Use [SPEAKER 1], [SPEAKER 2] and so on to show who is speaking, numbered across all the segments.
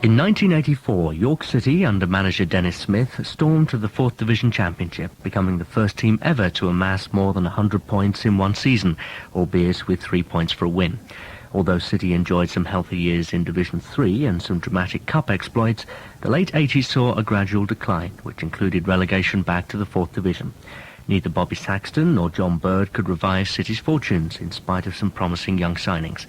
[SPEAKER 1] In 1984, York City, under manager Dennis Smith, stormed to the 4th Division Championship, becoming the first team ever to amass more than 100 points in one season, albeit with 3 points for a win. Although City enjoyed some healthy years in Division 3 and some dramatic cup exploits, the late 80s saw a gradual decline, which included relegation back to the 4th Division. Neither Bobby Saxton nor John Bird could revive City's fortunes, in spite of some promising young signings.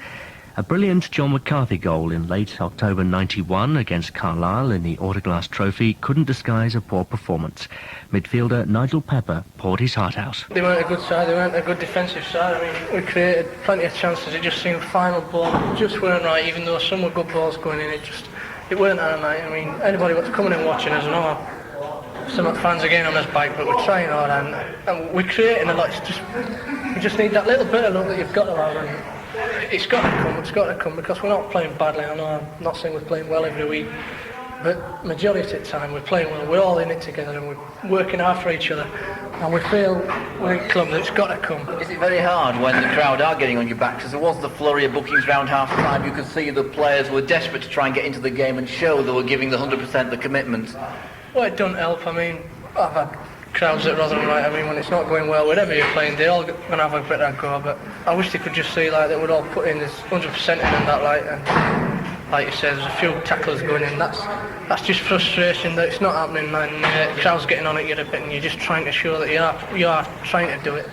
[SPEAKER 1] A brilliant John McCarthy goal in late October '91 against Carlisle in the Autoglass Trophy couldn't disguise a poor performance. Midfielder Nigel Pepper poured his heart out.
[SPEAKER 2] They weren't a good side, they weren't a good defensive side. I mean, we created plenty of chances, it just seemed final ball just weren't right, even though some were good balls going in, it weren't our night. I mean, anybody that's coming and watching us know some of the fans are getting on us back, but we're trying hard and we're creating a lot. We just need that little bit of luck that you've got to have, and it's got to come because we're not playing badly. I know I'm not saying we're playing well every week, but majority of the time we're playing well. We're all in it together and we're working hard for each other, and we feel we're a club that's got to come.
[SPEAKER 3] Is it very hard when the crowd are getting on your back? Because there was the flurry of bookings round half time. You could see the players were desperate to try and get into the game and show they were giving the 100% the commitment.
[SPEAKER 2] Well, it doesn't help. I mean, I've had crowds that rather than right. I mean, when it's not going well, wherever you're playing, they're all going to have a bit of a go. But I wish they could just see like that we're all put in this 100% in and that like. And like you said, there's a few tacklers going in. That's just frustration that it's not happening. And crowds getting on at you a bit, and you're just trying to show that you are trying to do it.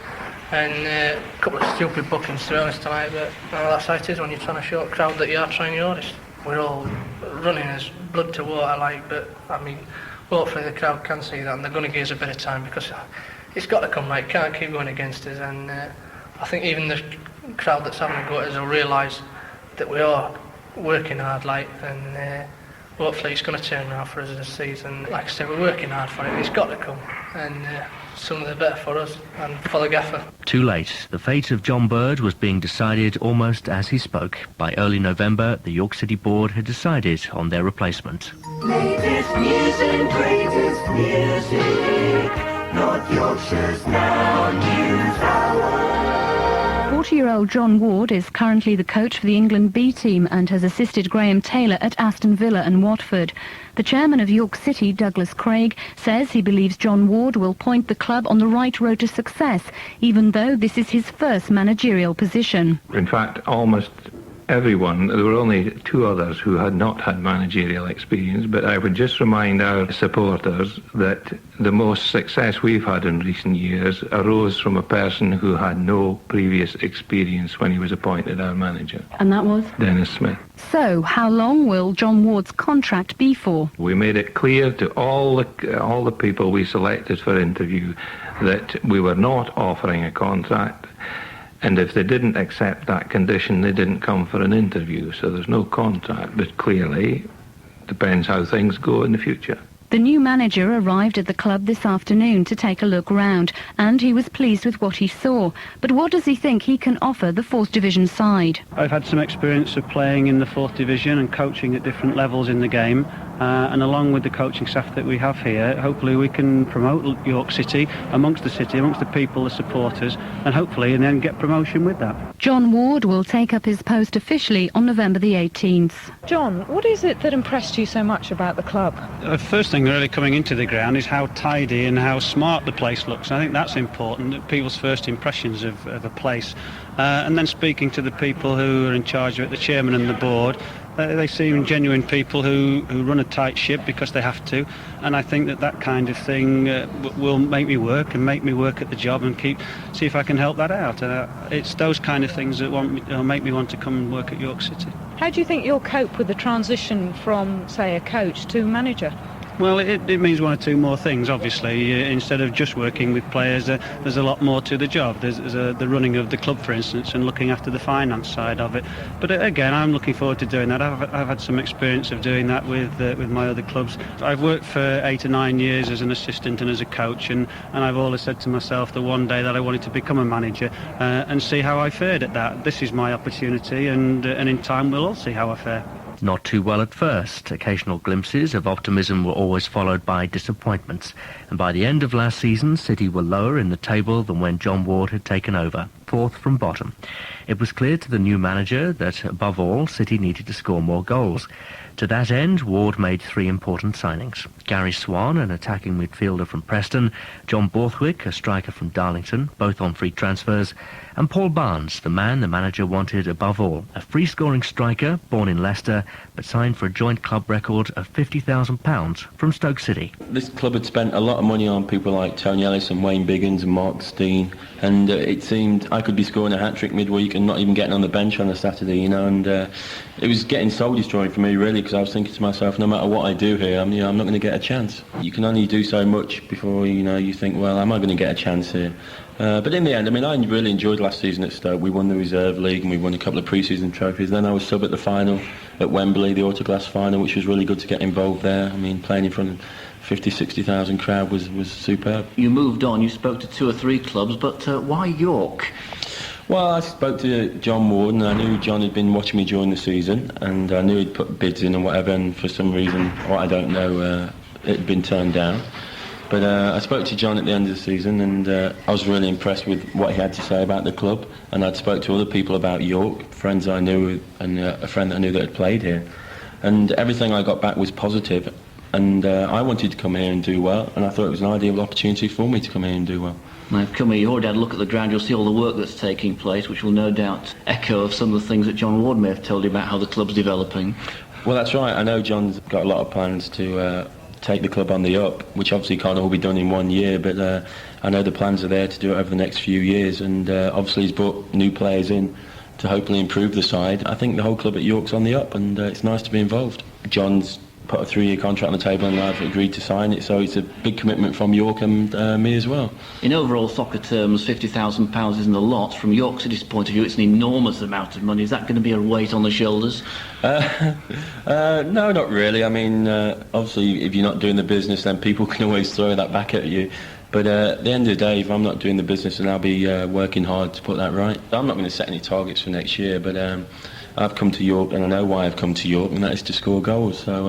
[SPEAKER 2] And a couple of stupid bookings to be honest tonight. But that's how it is when you're trying to show a crowd that you are trying your hardest. We're all running as blood to water, like. But I mean, hopefully the crowd can see that and they're going to give us a bit of time because it's got to come right, can't keep going against us, and I think even the crowd that's having a go at us will realise that we are working hard, like, and hopefully it's going to turn around for us this season. Like I said, we're working hard for it, it's got to come, and sooner the better for us and for the gaffer.
[SPEAKER 1] Too late. The fate of John Bird was being decided almost as he spoke. By early November, the York City board had decided on their replacement.
[SPEAKER 4] Latest news and greatest music, North Yorkshire's Now News Hour.
[SPEAKER 5] 40-year-old John Ward is currently the coach for the England B team and has assisted Graham Taylor at Aston Villa and Watford. The chairman of York City, Douglas Craig, says he believes John Ward will point the club on the right road to success, even though this is his first managerial position.
[SPEAKER 6] In fact, almost everyone, there were only two others who had not had managerial experience, but I would just remind our supporters that the most success we've had in recent years arose from a person who had no previous experience when he was appointed our manager.
[SPEAKER 5] And that was?
[SPEAKER 6] Dennis Smith.
[SPEAKER 5] So, how long will John Ward's contract be for?
[SPEAKER 6] We made it clear to all the people we selected for interview that we were not offering a contract. And if they didn't accept that condition, they didn't come for an interview. So there's no contract, but clearly depends how things go in the future.
[SPEAKER 5] The new manager arrived at the club this afternoon to take a look round, and he was pleased with what he saw. But what does he think he can offer the 4th Division side?
[SPEAKER 7] I've had some experience of playing in the 4th Division and coaching at different levels in the game. And along with the coaching staff that we have here, hopefully we can promote York City, amongst the people, the supporters, and hopefully and then get promotion with that.
[SPEAKER 5] John Ward will take up his post officially on November the 18th.
[SPEAKER 8] John, what is it that impressed you so much about the club?
[SPEAKER 7] The first thing really coming into the ground is how tidy and how smart the place looks. I think that's important, people's first impressions of a place. And then speaking to the people who are in charge of it, the chairman and the board, they seem genuine people who run a tight ship because they have to, and I think that kind of thing will make me work at the job and see if I can help that out. It's those kind of things that make me want to come and work at York City.
[SPEAKER 8] How do you think you'll cope with the transition from, say, a coach to manager?
[SPEAKER 7] Well, it means one or two more things, obviously. Instead of just working with players, there's a lot more to the job. There's the running of the club, for instance, and looking after the finance side of it. But again, I'm looking forward to doing that. I've had some experience of doing that with my other clubs. I've worked for 8 or 9 years as an assistant and as a coach, and I've always said to myself that one day that I wanted to become a manager and see how I fared at that. This is my opportunity, and in time we'll all see how I fare.
[SPEAKER 1] Not too well at first. Occasional glimpses of optimism were always followed by disappointments. And by the end of last season, City were lower in the table than when John Ward had taken over, 4th from bottom. It was clear to the new manager that, above all, City needed to score more goals. To that end, Ward made 3 important signings. Gary Swan, an attacking midfielder from Preston, John Borthwick, a striker from Darlington, both on free transfers, and Paul Barnes, the man the manager wanted above all, a free-scoring striker born in Leicester but signed for a joint club record of £50,000 from Stoke City.
[SPEAKER 9] This club had spent a lot of money on people like Tony Ellis and Wayne Biggins and Mark Steen, and it seemed I could be scoring a hat-trick midweek and not even getting on the bench on a Saturday, you know, and it was getting soul-destroying for me, really, because I was thinking to myself, no matter what I do here, I'm not going to get a chance. You can only do so much before, you think, well, am I going to get a chance here? But in the end, I really enjoyed last season at Stoke. We won the Reserve League and we won a couple of pre-season trophies. Then I was sub at the final at Wembley, the Autoglass final, which was really good to get involved there. Playing in front of 50,000-60,000 crowd was superb.
[SPEAKER 3] You moved on, you spoke to 2 or 3 clubs, but why York?
[SPEAKER 9] Well, I spoke to John Ward, and I knew John had been watching me during the season, and I knew he'd put bids in and whatever, and for some reason, or I don't know, it had been turned down. But I spoke to John at the end of the season, and I was really impressed with what he had to say about the club. And I'd spoke to other people about York, friends I knew, and a friend that I knew that had played here. And everything I got back was positive. And I wanted to come here and do well, and I thought it was an ideal opportunity for me to come here and do well.
[SPEAKER 3] Now, if you come here, you already had a look at the ground, you'll see all the work that's taking place, which will no doubt echo of some of the things that John Ward may have told you about how the club's developing.
[SPEAKER 9] Well, that's right. I know John's got a lot of plans to take the club on the up, which obviously can't all be done in 1 year, but I know the plans are there to do it over the next few years, and obviously he's brought new players in to hopefully improve the side. I think the whole club at York's on the up, and it's nice to be involved. John's put a 3-year contract on the table and I've agreed to sign it, so it's a big commitment from York and me as well.
[SPEAKER 3] In overall soccer terms, £50,000 isn't a lot. From York City's point of view, it's an enormous amount of money. Is that going to be a weight on the shoulders?
[SPEAKER 9] No, not really. Obviously, if you're not doing the business, then people can always throw that back at you. But at the end of the day, if I'm not doing the business, then I'll be working hard to put that right. I'm not going to set any targets for next year, but I've come to York, and I know why I've come to York, and that is to score goals, so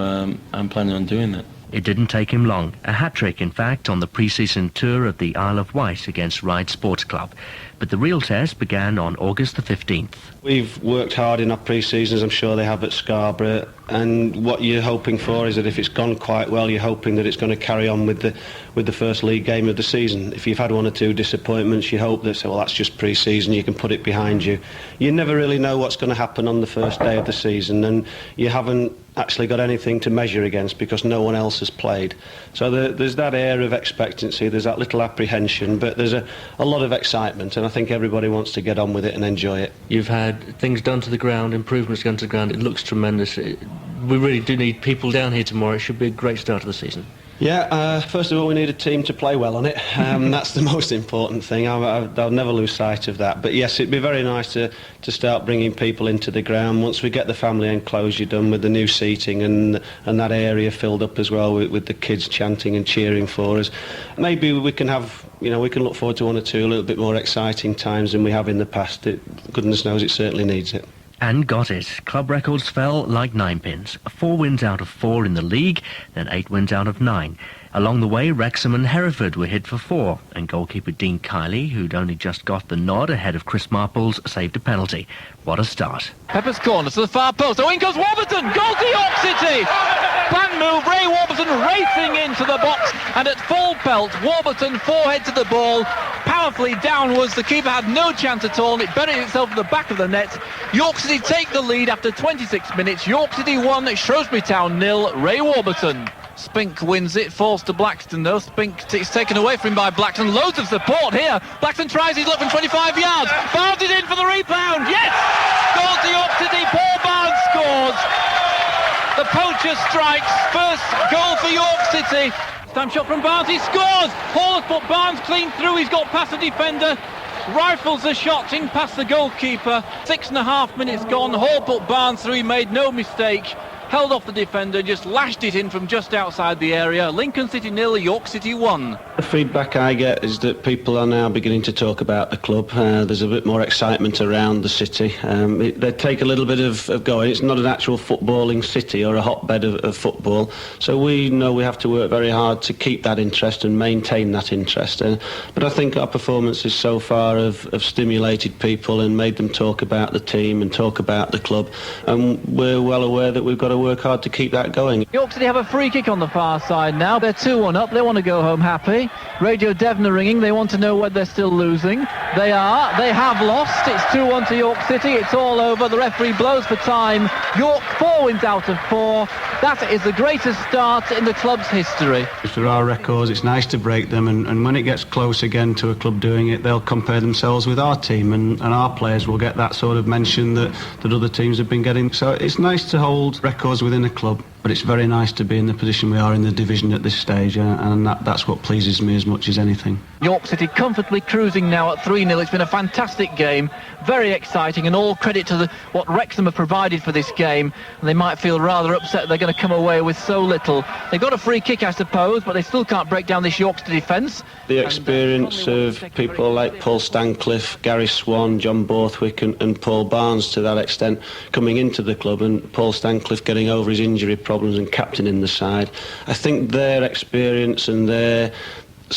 [SPEAKER 9] I'm planning on doing that.
[SPEAKER 1] It didn't take him long. A hat-trick, in fact, on the pre-season tour of the Isle of Wight against Ryde Sports Club. But the real test began on August the 15th. We've
[SPEAKER 7] worked hard in our pre-seasons, I'm sure they have at Scarborough, and what you're hoping for is that if it's gone quite well, you're hoping that it's going to carry on with the first league game of the season. If you've had 1 or 2 disappointments, you hope that, well, that's just pre-season, you can put it behind you. You never really know what's going to happen on the first day of the season, and you haven't actually got anything to measure against because no one else has played. So there's that air of expectancy, there's that little apprehension, but there's a lot of excitement, and I think everybody wants to get on with it and enjoy it.
[SPEAKER 1] You've had things done to the ground, improvements done to the ground. It looks tremendous. We really do need people down here tomorrow. It should be a great start to the season.
[SPEAKER 7] Yeah, first of all, we need a team to play well on it. That's the most important thing. I'll never lose sight of that. But yes, it'd be very nice to start bringing people into the ground. Once we get the family enclosure done with the new seating and that area filled up as well with the kids chanting and cheering for us, maybe we can have, we can look forward to 1 or 2 a little bit more exciting times than we have in the past. Goodness knows it certainly needs it.
[SPEAKER 1] And got it. Club records fell like 9-pins. 4 wins out of 4 in the league, then 8 wins out of 9. Along the way, Wrexham and Hereford were hit for 4, and goalkeeper Dean Kiley, who'd only just got the nod ahead of Chris Marples, saved a penalty. What a start.
[SPEAKER 10] Pepper's corner to the far post. Oh, in goes Warburton. Goal to York City. Plan move. Ray Warburton racing into the box, and at full pelt, Warburton forehead to the ball, powerfully downwards. The keeper had no chance at all, and it buried itself in the back of the net. York City take the lead after 26 minutes. York City 1, Shrewsbury Town 0. Ray Warburton. Spink wins it, falls to Blackstone though. Spink is taken away from him by Blackstone. Loads of support here. Blackstone tries his luck from 25 yards. Barnes is in for the rebound. Yes! Goal to York City. Paul Barnes scores. The poacher strikes. First goal for York City. Stamp shot from Barnes. He scores. Hall has put Barnes clean through. He's got past the defender. Rifles the shot in past the goalkeeper. 6.5 minutes gone. Hall put Barnes through. He made no mistake. Held off the defender, just lashed it in from just outside the area. Lincoln City 0, York City 1.
[SPEAKER 11] The feedback I get is that people are now beginning to talk about the club. There's a bit more excitement around the city. They take a little bit of going. It's not an actual footballing city or a hotbed of football. So we know we have to work very hard to keep that interest and maintain that interest. But I think our performances so far have stimulated people and made them talk about the team and talk about the club. And we're well aware that we've got to work hard to keep that going.
[SPEAKER 10] York City have a free kick on the far side now. They're 2-1 up. They want to go home happy. Radio Devon are ringing. They want to know whether they're still losing. They are. They have lost. It's 2-1 to York City. It's all over. The referee blows for time. York 4 wins out of 4. That is the greatest start in the club's history.
[SPEAKER 7] If there are records, it's nice to break them, and when it gets close again to a club doing it, they'll compare themselves with our team, and our players will get that sort of mention that other teams have been getting. So it's nice to hold records within a club, but it's very nice to be in the position we are in the division at this stage, and that's what pleases me as much as anything.
[SPEAKER 10] York City comfortably cruising now at 3-0. It's been a fantastic game, very exciting, and all credit to what Wrexham have provided for this game. And they might feel rather upset they're going to come away with so little. They've got a free kick, I suppose, but they still can't break down this York City defence.
[SPEAKER 11] The experience of people like Paul Stancliffe, Gary Swan, John Borthwick and Paul Barnes to that extent coming into the club, and Paul Stancliffe getting over his injury problems and captaining the side. I think their experience and their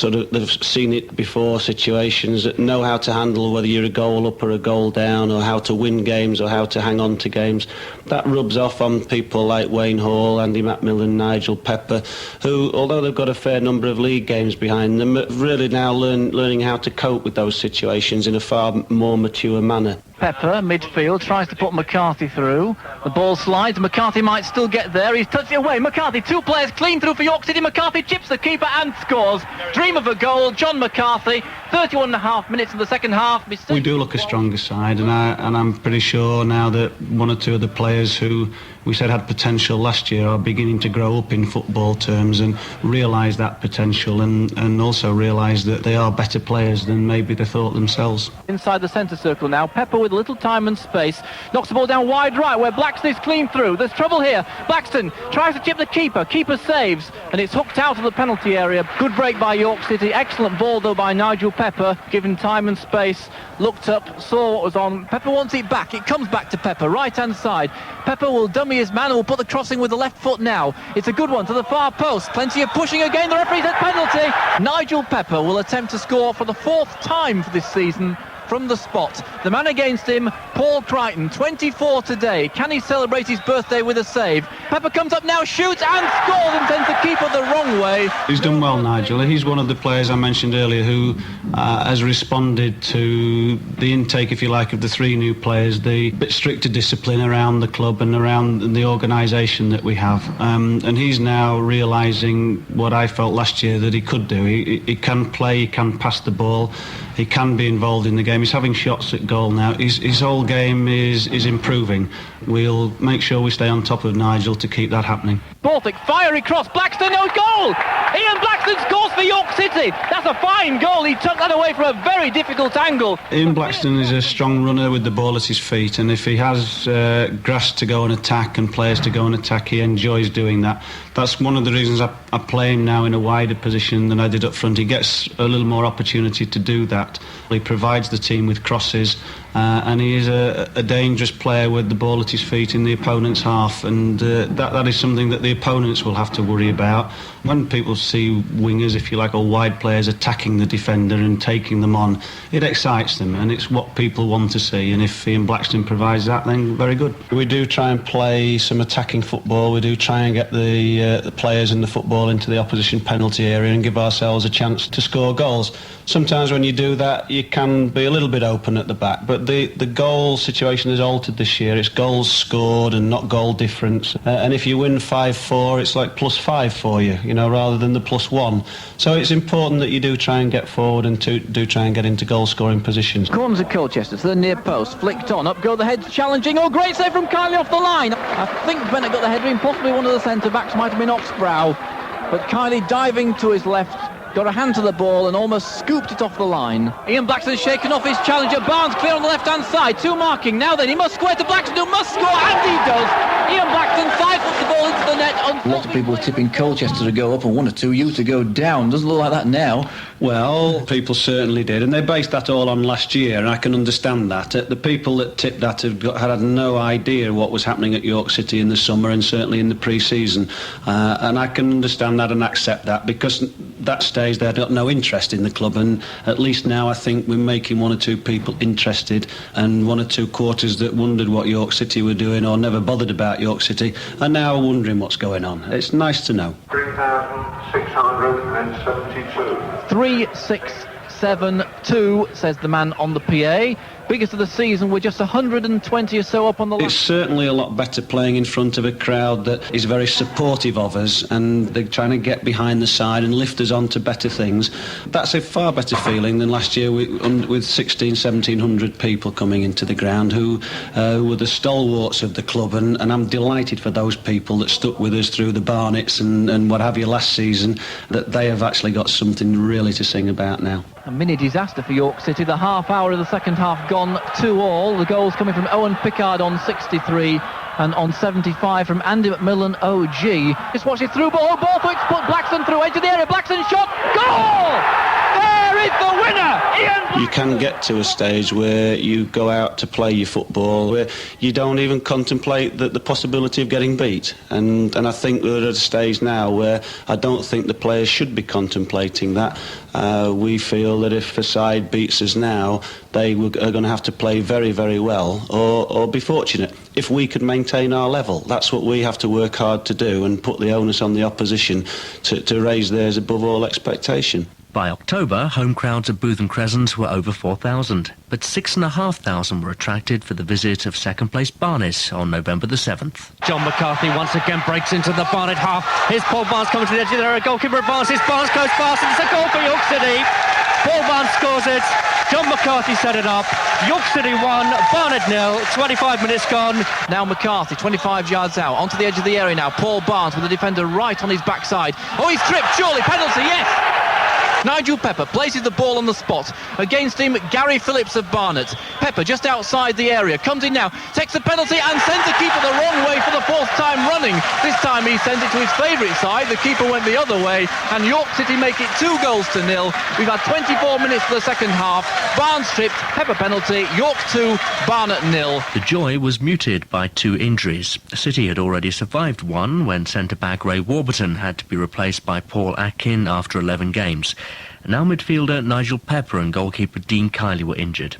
[SPEAKER 11] they've seen it before, situations that know how to handle whether you're a goal up or a goal down, or how to win games or how to hang on to games. That rubs off on people like Wayne Hall, Andy McMillan, Nigel Pepper, who, although they've got a fair number of league games behind them, are really now learning how to cope with those situations in a far more mature manner.
[SPEAKER 10] Pepper, midfield, tries to put McCarthy through. The ball slides. McCarthy might still get there. He's touched it away. McCarthy, 2 players clean through for York City. McCarthy chips the keeper and scores. Dream of a goal. John McCarthy, 31.5 minutes in the second half.
[SPEAKER 7] We do look a stronger side, and I'm pretty sure now that 1 or 2 of the players who we said had potential last year are beginning to grow up in football terms and realise that potential, and also realise that they are better players than maybe they thought themselves.
[SPEAKER 10] Inside the centre circle now, Pepper with little time and space, knocks the ball down wide right where Blackston is clean through. There's trouble here. Blackston tries to chip the keeper. Keeper saves, and it's hooked out of the penalty area. Good break by York City. Excellent ball though by Nigel Pepper, given time and space. Looked up, saw what was on. Pepper wants it back. It comes back to Pepper, right-hand side. Pepper will dummy his man and will put the crossing with the left foot now. It's a good one to the far post. Plenty of pushing again. The referee's at penalty. Nigel Pepper will attempt to score for the 4th time for this season from the spot. The man against him, Paul Crichton, 24 today. Can he celebrate his birthday with a save? Pepper comes up now, shoots and scores, and sends the keeper the wrong way.
[SPEAKER 7] He's done well, Nigel. He's one of the players I mentioned earlier who has responded to the intake, if you like, of the 3 new players, the bit stricter discipline around the club and around the organisation that we have. And he's now realising what I felt last year that he could do. He can play, he can pass the ball, he can be involved in the game. He's having shots at goal now. His whole game is improving. We'll make sure we stay on top of Nigel to keep that happening.
[SPEAKER 10] Borthwick, fiery cross, Blackston, no goal! Ian Blackston scores for York City. That's a fine goal. He took that away from a very difficult angle.
[SPEAKER 7] Ian Blackston is a strong runner with the ball at his feet, and if he has grass to go and attack and players to go and attack, he enjoys doing that. That's one of the reasons I play him now in a wider position than I did up front. He gets a little more opportunity to do that. He provides the team with crosses, and he is a dangerous player with the ball at his feet in the opponent's half, and that is something that the opponents will have to worry about. When people see wingers, if you like, or wide players attacking the defender and taking them on, it excites them, and it's what people want to see, and if Ian Blackston provides that, then very good. We do try and play some attacking football. We do try and get the players and the football into the opposition penalty area and give ourselves a chance to score goals. Sometimes when you do that, you can be a little bit open at the back, but the goal situation has altered this year. It's goals scored and not goal difference, and if you win 5-4, it's like +5 for you, rather than the +1. So it's important that you do try and get forward and do try and get into goal-scoring positions.
[SPEAKER 10] Corners of Colchester to the near post, flicked on, up go the heads, challenging. Oh, great save from Kiley off the line. I think Bennett got the header in, possibly one of the centre-backs, might have been Oxbrow, but Kiley diving to his left, got a hand to the ball and almost scooped it off the line. Ian Blackson's shaken off his challenger. Barnes clear on the left-hand side. 2 marking. Now then, he must square to Blackson, who must score, and he does. Ian Blackson sidles the ball into the net.
[SPEAKER 3] Lots of people were tipping Colchester to go up and 1 or 2 you to go down. Doesn't look like that now.
[SPEAKER 11] Well, people certainly did, and they based that all on last year, and I can understand that. The people that tipped that had no idea what was happening at York City in the summer and certainly in the pre-season, and I can understand that and accept that, because at that stage they had got no interest in the club, and at least now I think we're making 1 or 2 people interested, and 1 or 2 quarters that wondered what York City were doing or never bothered about York City are now wondering what's going on. It's nice to know.
[SPEAKER 4] 3,672.
[SPEAKER 10] 3-6-7-2, says the man on the PA. Biggest of the season, with just 120 or so up on the line.
[SPEAKER 11] It's certainly a lot better playing in front of a crowd that is very supportive of us, and they're trying to get behind the side and lift us on to better things. That's a far better feeling than last year with 1,700 people coming into the ground who were the stalwarts of the club, and I'm delighted for those people that stuck with us through the Barnets and what have you last season, that they have actually got something really to sing about now.
[SPEAKER 10] A mini disaster for York City. The half hour of the second half gone 2-all. The goals coming from Owen Pickard on 63 and on 75 from Andy McMillan OG. Just watch it through ball. Borthwick's put Blackson through edge of the area. Blackson shot. Goal! There is the winner! Ian.
[SPEAKER 11] You can get to a stage where you go out to play your football where you don't even contemplate the possibility of getting beat, and I think we're at a stage now where I don't think the players should be contemplating that. We feel that if a side beats us now, they are going to have to play very, very well or be fortunate. If we could maintain our level, that's what we have to work hard to do, and put the onus on the opposition to raise theirs above all expectation.
[SPEAKER 1] By October, home crowds at Booth and Crescent were over 4,000, but 6,500 were attracted for the visit of second-place Barnes on November the 7th.
[SPEAKER 12] John McCarthy once again breaks into the Barnet half. Here's Paul Barnes coming to the edge of the area. Goalkeeper advances. Barnes goes fast, and it's a goal for York City. Paul Barnes scores it. John McCarthy set it up. York City 1, Barnet 0. 25 minutes gone.
[SPEAKER 10] Now McCarthy, 25 yards out, onto the edge of the area now. Paul Barnes with the defender right on his backside. Oh, he's tripped, surely, penalty, yes! Nigel Pepper places the ball on the spot. Against him, Gary Phillips of Barnet. Pepper just outside the area, comes in now, takes the penalty and sends the keeper the wrong way for the 4th time running. This time he sends it to his favourite side. The keeper went the other way, and York City make it 2-0. We've had 24 minutes for the second half. Barnes tripped, Pepper penalty, York 2, Barnet 0.
[SPEAKER 1] The joy was muted by 2 injuries. City had already survived one when centre-back Ray Warburton had to be replaced by Paul Atkin after 11 games. Now midfielder Nigel Pepper and goalkeeper Dean Kiley were injured.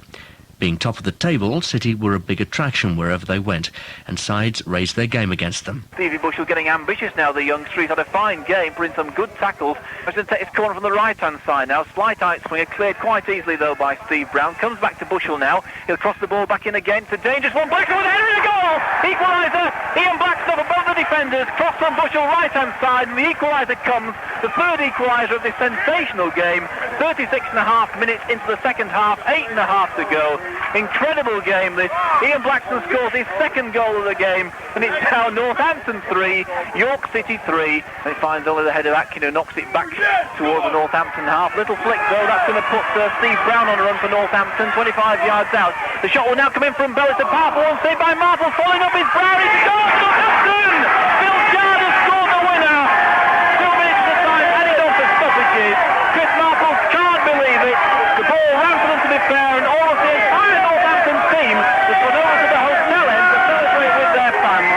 [SPEAKER 1] Being top of the table, City were a big attraction wherever they went, and sides raised their game against them.
[SPEAKER 13] Stevie Bushell getting ambitious now, the youngster. He's had a fine game, putting some good tackles. He's going to take his corner from the right-hand side now. Slight outswinger, cleared quite easily, though, by Steve Brown. Comes back to Bushell now. He'll cross the ball back in again. It's a dangerous one. Blackson with a header and a goal! Equaliser! Ian Blackson above the defenders. Cross from Bushell, right-hand side, and the equaliser comes. The third equaliser of this sensational game. 36.5 minutes into the second half, 8.5 to go. Incredible game this. Ian Blackson scores his second goal of the game, and it's now Northampton 3, York City 3, and it finds only the head of Atkin, who knocks it back towards the Northampton half. Little flick though, that's going to put Steve Brown on a run for Northampton, 25 yards out. The shot will now come in from Bellis to Parple, and saved by Marple, following up his Brown. He scores Northampton! Bill Shard has scored the winner. 2 minutes to time, added on for stoppages. Chris Marple can't believe it. The ball ran for them to be fair, and all of the entire Northampton team was put over to the hotel end to celebrate with their fans.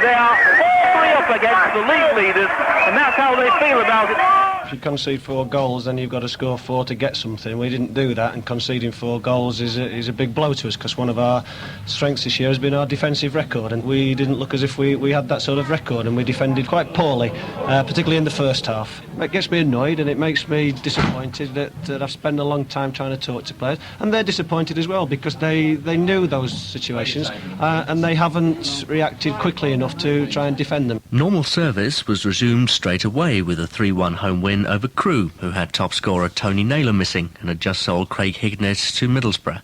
[SPEAKER 13] They are 4-3 up against the league leaders, and that's how they feel about it.
[SPEAKER 11] If you concede 4 goals, then you've got to score 4 to get something. We didn't do that, and conceding 4 goals is a big blow to us, because one of our strengths this year has been our defensive record, and we didn't look as if we had that sort of record, and we defended quite poorly, particularly in the first half. It gets me annoyed, and it makes me disappointed that I've spent a long time trying to talk to players, and they're disappointed as well, because they knew those situations, and they haven't reacted quickly enough to try and defend them.
[SPEAKER 1] Normal service was resumed straight away with a 3-1 home win over Crewe, who had top scorer Tony Naylor missing and had just sold Craig Hignett to Middlesbrough.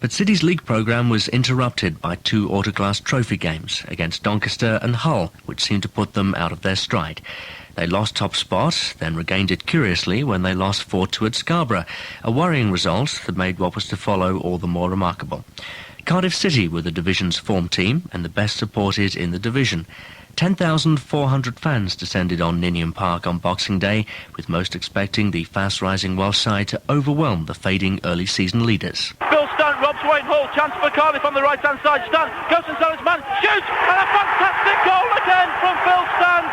[SPEAKER 1] But City's league programme was interrupted by 2 Autoglass Trophy games against Doncaster and Hull, which seemed to put them out of their stride. They lost top spot, then regained it curiously when they lost 4-2 at Scarborough, a worrying result that made what was to follow all the more remarkable. Cardiff City were the division's form team and the best supported in the division. 10,400 fans descended on Ninian Park on Boxing Day, with most expecting the fast-rising Welsh side to overwhelm the fading early-season leaders.
[SPEAKER 14] Phil Stunt robs Wayne Hall, chance for Cardiff on the right-hand side. Stunt goes inside his man, shoots, and a fantastic goal again from Phil Stunt.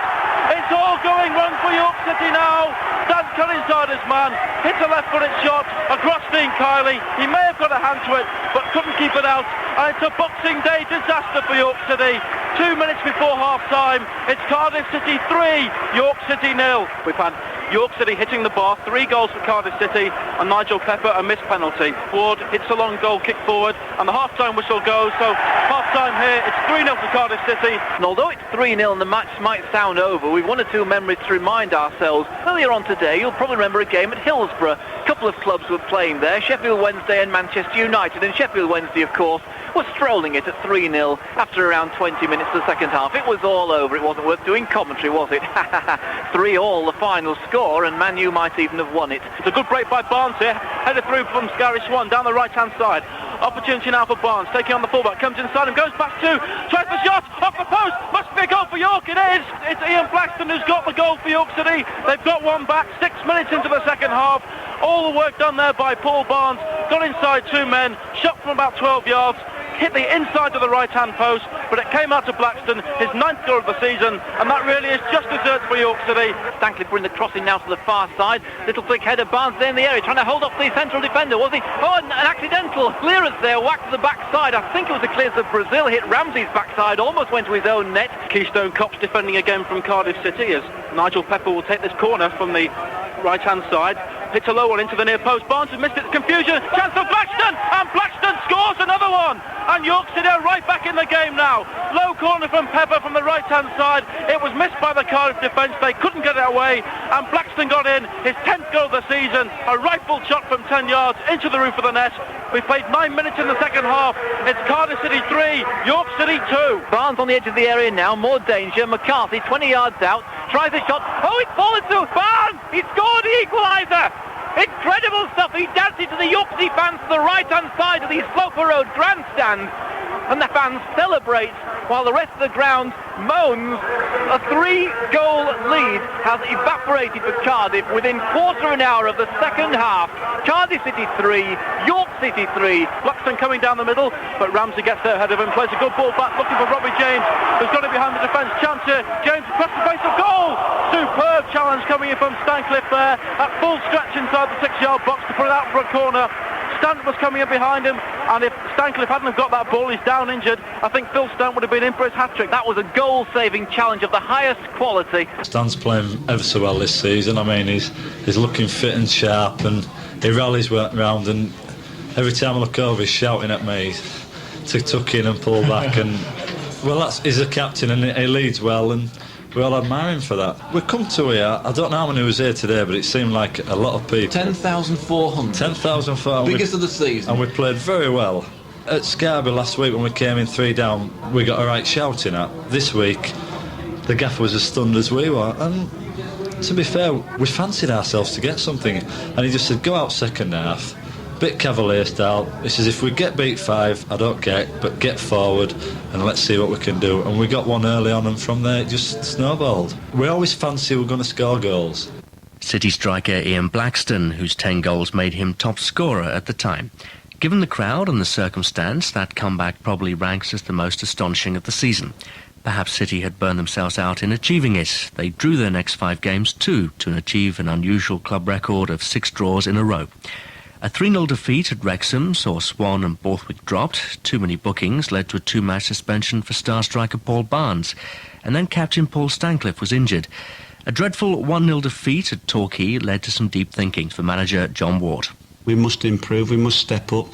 [SPEAKER 14] It's all going wrong for York City now. Stunt cut inside his man, hits a left-footed shot across Dean Kiley. He may have got a hand to it, but couldn't keep it out. And it's a Boxing Day disaster for York City. 2 minutes before half-time, it's Cardiff City 3, York City 0. We've had York City hitting the bar, 3 goals for Cardiff City, and Nigel Pepper a missed penalty. Ward hits a long goal kick forward, and the half-time whistle goes, so half-time here, it's 3-0 for Cardiff City.
[SPEAKER 13] And although it's 3-0 and the match might sound over, we've 1 or 2 memories to remind ourselves. Earlier on today, you'll probably remember a game at Hillsborough. A couple of clubs were playing there, Sheffield Wednesday and Manchester United, and Sheffield Wednesday, of course, was strolling it at 3-0 after around 20 minutes of the second half. It was all over. It wasn't worth doing commentary, was it? 3-3 the final score, and Man U might even have won it.
[SPEAKER 14] It's a good break by Barnes here. Headed through from Gary Swan down the right-hand side. Opportunity now for Barnes, taking on the fullback, comes inside him, goes back to, tries the shot, off the post, must be a goal for York, it is! It's Ian Blackstone who's got the goal for York City. They've got one back, 6 minutes into the second half. All the work done there by Paul Barnes, got inside 2 men, shot from about 12 yards, hit the inside of the right-hand post, but it came out to Blackstone, his 9th goal of the season, and that really is just desserts for York City.
[SPEAKER 13] Stancliffe bring the crossing now to the far side. Little flick header, Barnes there in the area, trying to hold up the central defender, was he? Oh, an accidental clearance there, whacked to the backside. I think it was a clearance of Brazil, hit Ramsey's backside, almost went to his own net.
[SPEAKER 14] Keystone Cops defending again from Cardiff City as Nigel Pepper will take this corner from the right-hand side. Hits a low one into the near post. Barnes has missed it. Confusion. Chance for Blackstone. And Blackstone scores another one. And York City are right back in the game now. Low corner from Pepper from the right-hand side. It was missed by the Cardiff defence. They couldn't get it away. And Blackstone got in. His 10th goal of the season. A rifled shot from 10 yards into the roof of the net. We played 9 minutes in the second half. It's Cardiff City 3, York City 2.
[SPEAKER 13] Barnes on the edge of the area now. More danger. McCarthy 20 yards out. Tries a shot. Oh, it's fallen through. Barnes! He scored the equaliser! Incredible stuff. He danced into the York City fans to the right-hand side of the Sloper Road grandstand. And the fans celebrate while the rest of the ground moans. A 3-goal lead has evaporated for Cardiff within quarter of an hour of the second half. Cardiff City 3, York City 3.
[SPEAKER 14] Blackstone coming down the middle, but Ramsey gets there ahead of him, plays a good ball back, looking for Robbie James, who's got it behind the defence. Chance here, James across the face of goal. Superb challenge coming in from Stancliffe there, at full stretch inside the 6-yard box to put it out for a corner. Stunt was coming in behind him, and if Stancliffe hadn't got that ball, he's down injured. I think Phil Stunt would have been in for his hat-trick.
[SPEAKER 13] That was a goal-saving challenge of the highest quality.
[SPEAKER 15] Stunt's playing ever so well this season. I mean, he's looking fit and sharp, and he rallies round, and every time I look over, he's shouting at me to tuck in and pull back. And well, he's a captain, and he leads well, and we all admire him for that. We come to here, I don't know how many was here today, but it seemed like a lot of people.
[SPEAKER 3] 10,400.
[SPEAKER 15] 10,400.
[SPEAKER 3] Biggest of the season.
[SPEAKER 15] And we played very well. At Scarborough last week when we came in 3 down, we got a right shouting at. This week, the gaffer was as stunned as we were. And to be fair, we fancied ourselves to get something. And he just said, go out second half. Bit Cavalier style. He says, if we get beat 5, I don't care, but get forward and let's see what we can do. And we got one early on, and from there it just snowballed. We always fancy we're going to score goals.
[SPEAKER 1] City striker Ian Blackstone, whose 10 goals made him top scorer at the time. Given the crowd and the circumstance, that comeback probably ranks as the most astonishing of the season. Perhaps City had burned themselves out in achieving it. They drew their next 5 games too, to achieve an unusual club record of 6 draws in a row. A 3-0 defeat at Wrexham saw Swan and Borthwick dropped. Too many bookings led to a 2-match suspension for star striker Paul Barnes. And then captain Paul Stancliffe was injured. A dreadful 1-0 defeat at Torquay led to some deep thinking for manager John Ward.
[SPEAKER 11] We must improve, we must step up,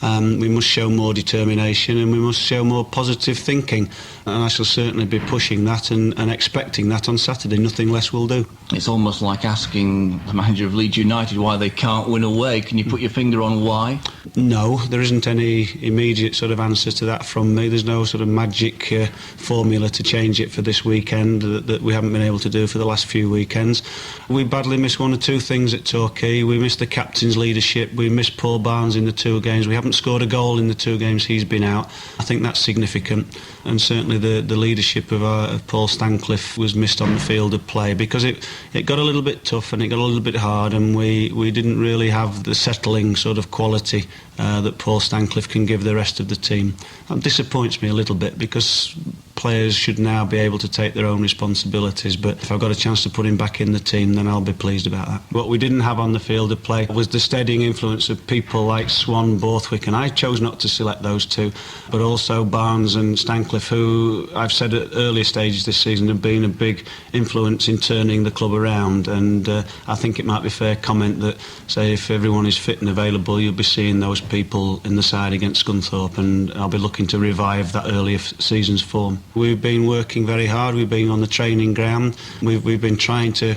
[SPEAKER 11] we must show more determination, and we must show more positive thinking. And I shall certainly be pushing that and expecting that on Saturday. Nothing less will do.
[SPEAKER 3] It's almost like asking the manager of Leeds United why they can't win away. Can you put your finger on why?
[SPEAKER 11] No, there isn't any immediate sort of answer to that from me. There's no sort of magic formula to change it for this weekend that we haven't been able to do for the last few weekends. We badly missed one or two things at Torquay. We missed the captain's leadership. We missed Paul Barnes in the 2 games. We haven't scored a goal in the 2 games he's been out. I think that's significant. And certainly the leadership of Paul Stancliffe was missed on the field of play, because it got a little bit tough and it got a little bit hard, and we didn't really have the settling sort of quality that Paul Stancliffe can give the rest of the team. That disappoints me a little bit, because players should now be able to take their own responsibilities, but if I've got a chance to put him back in the team, then I'll be pleased about that. What we didn't have on the field of play was the steadying influence of people like Swan, Borthwick, and I chose not to select those two, but also Barnes and Stancliffe, who I've said at earlier stages this season have been a big influence in turning the club around, and I think it might be fair comment that, say, if everyone is fit and available, you'll be seeing those people in the side against Scunthorpe, and I'll be looking to revive that earlier season's form. We've been working very hard. We've been on the training ground. We've been trying to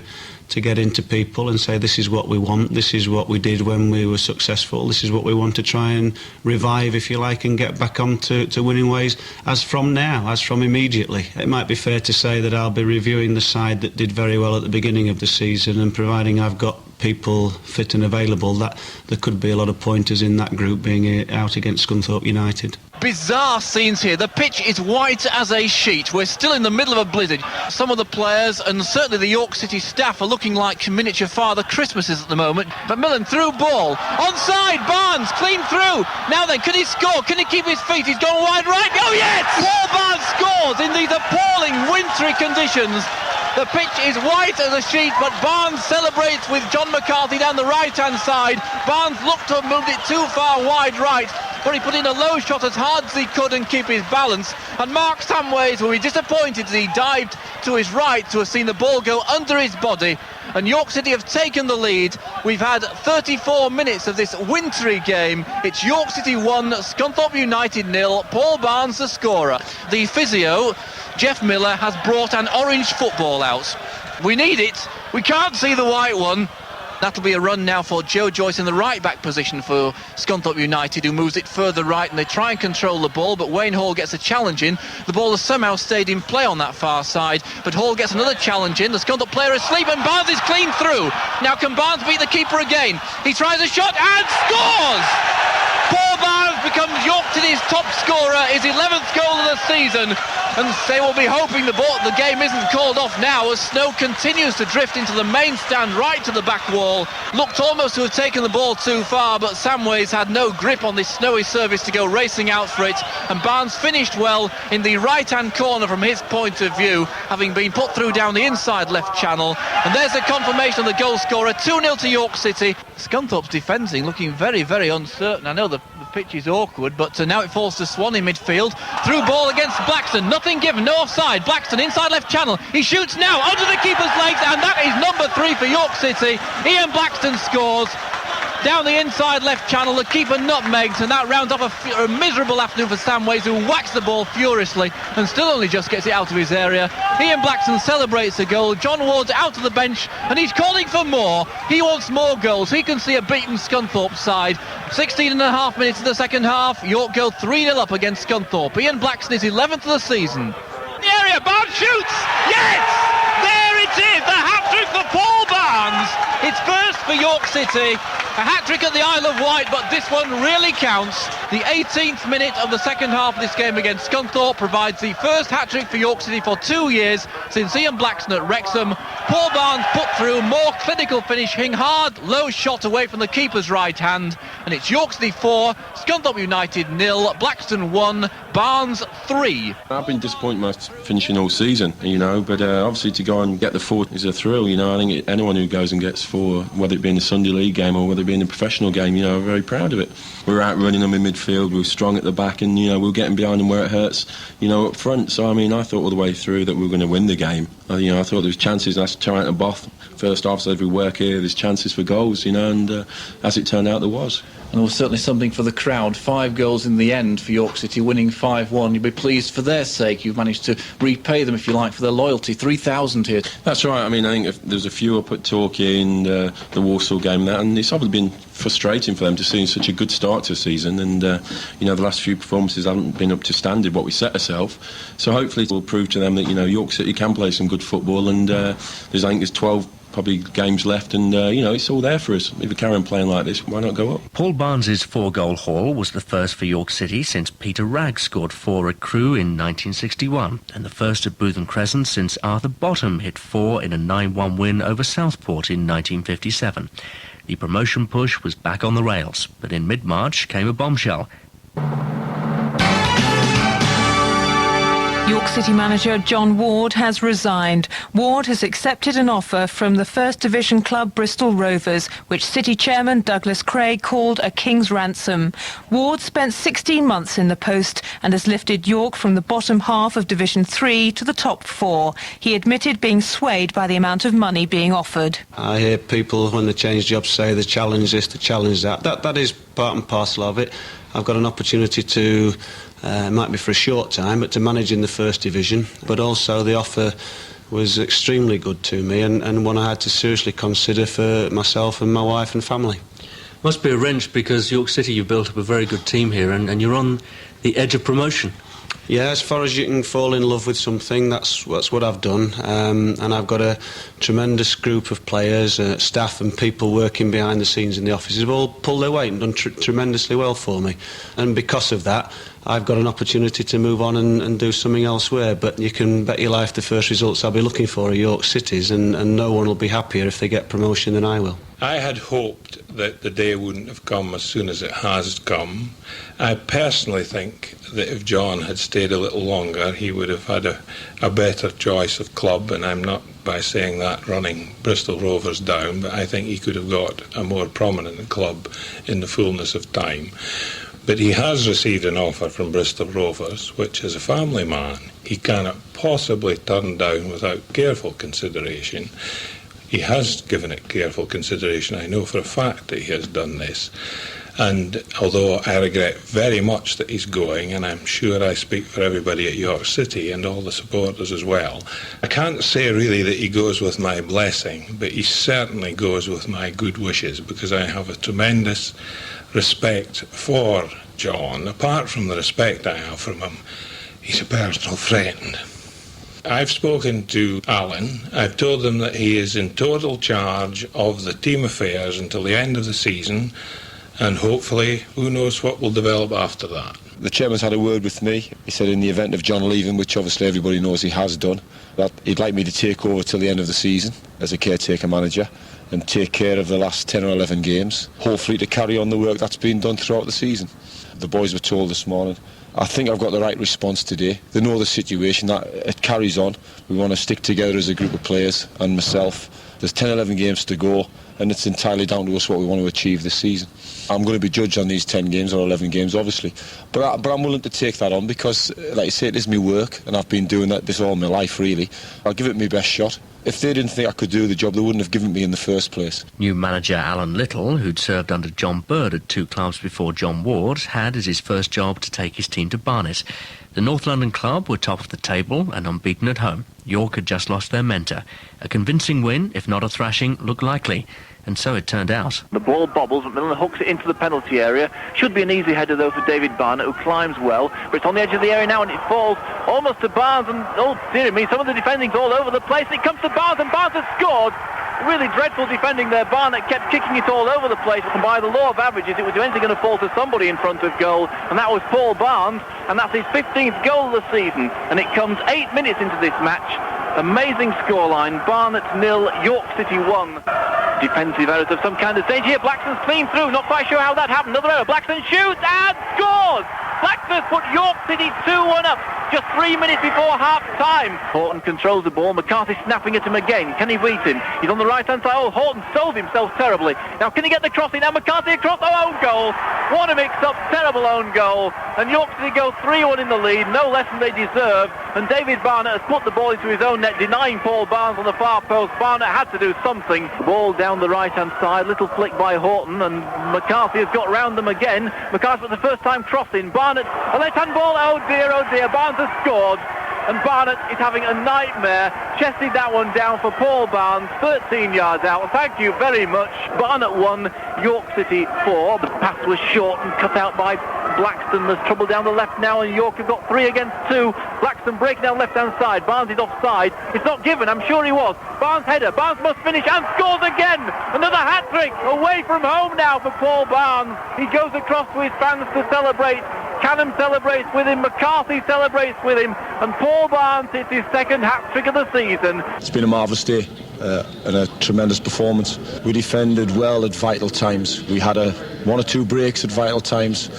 [SPEAKER 11] get into people and say, this is what we want, this is what we did when we were successful, this is what we want to try and revive, if you like, and get back on to winning ways as from now, as from immediately. It might be fair to say that I'll be reviewing the side that did very well at the beginning of the season, and providing I've got people fit and available, that there could be a lot of pointers in that group being out against Scunthorpe United.
[SPEAKER 10] Bizarre scenes here. The pitch is white as a sheet. We're still in the middle of a blizzard. Some of the players and certainly the York City staff are looking like miniature Father Christmases at the moment. But Millen through ball. Onside, Barnes clean through. Now then, can he score? Can he keep his feet? He's gone wide right. Oh yes! Paul Barnes scores in these appalling wintry conditions. The pitch is white as a sheet, but Barnes celebrates with John McCarthy down the right-hand side. Barnes looked to have moved it too far wide right, but he put in a low shot as hard as he could and keep his balance. And Mark Samways will be disappointed as he dived to his right to have seen the ball go under his body. And York City have taken the lead. We've had 34 minutes of this wintry game. It's York City 1, Scunthorpe United 0. Paul Barnes the scorer. The physio, Jeff Miller, has brought an orange football out. We need it. We can't see the white one. That'll be a run now for Joe Joyce in the right-back position for Scunthorpe United, who moves it further right, and they try and control the ball, but Wayne Hall gets a challenge in. The ball has somehow stayed in play on that far side, but Hall gets another challenge in. The Scunthorpe player is asleep, and Barnes is clean through. Now can Barnes beat the keeper again? He tries a shot and scores! Paul Barnes becomes York City's top scorer, his 11th goal of the season, and they will be hoping the game isn't called off now as snow continues to drift into the main stand right to the back wall. Looked almost to have taken the ball too far, but Samways had no grip on this snowy surface to go racing out for it, and Barnes finished well in the right-hand corner from his point of view, having been put through down the inside left channel. And there's the confirmation of the goal scorer, 2-0 to York City. Scunthorpe's defending looking very, very uncertain. I know the pitch is awkward, but now it falls to Swan in midfield. Through ball against Blackstone, nothing given, no offside. Blackstone inside left channel, he shoots now under the keeper's legs, and that is number 3 for York City. Ian Blackstone scores down the inside left channel. The keeper nutmegs, and that rounds off a miserable afternoon for Samways, who whacks the ball furiously and still only just gets it out of his area. Ian Blackstone celebrates the goal. John Ward's out to the bench, and he's calling for more. He wants more goals. He can see a beaten Scunthorpe side. 16 and a half minutes of the second half. York go 3-0 up against Scunthorpe. Ian Blackstone is 11th of the season. The area, Barnes shoots! Yes! There it is! The hat-trick for Paul Barnes! It's first for York City. A hat-trick at the Isle of Wight, but this one really counts. The 18th minute of the second half of this game against Scunthorpe provides the first hat-trick for York City for 2 years since Ian Blackstone at Wrexham. Paul Barnes put through, more clinical finishing, hard, low shot away from the keeper's right hand. And it's York City 4, Scunthorpe United 0, Blackstone 1, Barnes 3.
[SPEAKER 9] I've been disappointed most finishing all season, but obviously to go and get the 4 is a thrill, I think anyone who goes and gets 4, whether it be in the Sunday League game or whether it be in a professional game, I'm very proud of it. We're out running them in midfield, we're strong at the back, and we're getting behind them where it hurts, up front. So I thought all the way through that we were going to win the game. I thought there was chances. That's Tarrant and first half said, if we work here, there's chances for goals, you know, and as it turned out, there was.
[SPEAKER 3] And there was certainly something for the crowd. 5 goals in the end for York City, winning 5-1. You'll be pleased for their sake. You've managed to repay them, if you like, for their loyalty. 3,000 here.
[SPEAKER 9] That's right. I mean, I think there's a few up at Torquay in the Walsall game, and it's obviously been frustrating for them to see such a good start to the season. And, you know, the last few performances haven't been up to standard, what we set ourselves. So hopefully it will prove to them that, you know, York City can play some good football. And I think there's 12 probably games left, and you know, it's all there for us. If we carry on playing like this, why not go up?
[SPEAKER 1] Paul Barnes's 4-goal haul was the first for York City since Peter Wragg scored 4 at Crewe in 1961, and the first at Booth and Crescent since Arthur Bottom hit 4 in a 9-1 win over Southport in 1957. The promotion push was back on the rails, but in mid-March came a bombshell.
[SPEAKER 8] York City manager John Ward has resigned. Ward has accepted an offer from the First Division club Bristol Rovers, which City chairman Douglas Craig called a king's ransom. Ward spent 16 months in the post and has lifted York from the bottom half of Division 3 to the top 4. He admitted being swayed by the amount of money being offered.
[SPEAKER 11] I hear people when they change jobs say they challenge this, they challenge that. That is part and parcel of it. I've got an opportunity to, might be for a short time, but to manage in the First Division. But also the offer was extremely good to me, and one I had to seriously consider for myself and my wife and family.
[SPEAKER 1] Must be a wrench, because York City, you've built up a very good team here, and you're on the edge of promotion.
[SPEAKER 11] Yeah, as far as you can fall in love with something, that's what I've done. And I've got a tremendous group of players, staff and people working behind the scenes in the offices who've all pulled their weight and done tremendously well for me. And because of that, I've got an opportunity to move on and do something elsewhere. But you can bet your life the first results I'll be looking for are York City's, and no one will be happier if they get promotion than I will.
[SPEAKER 6] I had hoped that the day wouldn't have come as soon as it has come. I personally think that if John had stayed a little longer, he would have had a better choice of club, and I'm not by saying that running Bristol Rovers down, but I think he could have got a more prominent club in the fullness of time. But he has received an offer from Bristol Rovers, which, as a family man, he cannot possibly turn down without careful consideration. He has given it careful consideration. I know for a fact that he has done this. And although I regret very much that he's going, and I'm sure I speak for everybody at York City and all the supporters as well, I can't say really that he goes with my blessing, but he certainly goes with my good wishes, because I have a tremendous respect for John. Apart from the respect I have from him, he's a personal friend. I've spoken to Alan. I've told him that he is in total charge of the team affairs until the end of the season, and hopefully, who knows what will develop after that.
[SPEAKER 16] The chairman's had a word with me. He said in the event of John leaving, which obviously everybody knows he has done, that he'd like me to take over till the end of the season as a caretaker manager and take care of the last 10 or 11 games, hopefully to carry on the work that's been done throughout the season. The boys were told this morning, I think I've got the right response today. They know the situation, that it carries on. We want to stick together as a group of players, and myself. There's 10, 11 games to go, and it's entirely down to us what we want to achieve this season. I'm going to be judged on these 10 games or 11 games, obviously. But I'm willing to take that on because, like I say, it is my work, and I've been doing this all my life, really. I'll give it my best shot. If they didn't think I could do the job, they wouldn't have given me in the first place.
[SPEAKER 1] New manager Alan Little, who'd served under John Bird at 2 clubs before John Ward, had as his first job to take his team to Barnet. The North London club were top of the table and unbeaten at home. York had just lost their mentor. A convincing win, if not a thrashing, looked likely. And so it turned out.
[SPEAKER 13] The ball bobbles, McMillan hooks it into the penalty area. Should be an easy header though for David Barnett, who climbs well, but it's on the edge of the area now and it falls almost to Barnes, and oh dear me, some of the defending's all over the place, and it comes to Barnes, and Barnes has scored. Really dreadful defending there. Barnett kept kicking it all over the place, and by the law of averages it was eventually going to fall to somebody in front of goal, and that was Paul Barnes, and that's his 15th goal of the season, and it comes 8 minutes into this match. Amazing scoreline, Barnet 0, York City 1. Defensive errors of some kind of stage here. Blackson's clean through, not quite sure how that happened. Another error. Blackson shoots and scores! Blackson put York City 2-1 up. just 3 minutes before half-time. Horton controls the ball. McCarthy snapping at him again. Can he beat him? He's on the right-hand side. Oh, Horton sold himself terribly. Now, can he get the crossing? Now, McCarthy across. Oh, own goal. What a mix-up. Terrible own goal. And York City go 3-1 in the lead. No less than they deserve. And David Barnett has put the ball into his own net, denying Paul Barnes on the far post. Barnett had to do something. Ball down the right-hand side. Little flick by Horton. And McCarthy has got round them again. McCarthy for the first time crossing. Barnett, a left-hand ball. Oh, dear, oh, dear. Barnes has scored. And Barnett is having a nightmare. Chested that one down for Paul Barnes, 13 yards out. Thank you very much. Barnett 1, York City 4. The pass was short and cut out by Blackstone. There's trouble down the left now, and York have got 3 against 2. Blackstone breaking down left-hand side. Barnes is offside. It's not given, I'm sure he was. Barnes header. Barnes must finish and scores again. Another hat-trick away from home now for Paul Barnes. He goes across to his fans to celebrate. Canham celebrates with him, McCarthy celebrates with him, and Paul Barnes hits his second hat-trick of the season.
[SPEAKER 16] It's been a marvellous day and a tremendous performance. We defended well at vital times. We had 1 or 2 breaks at vital times.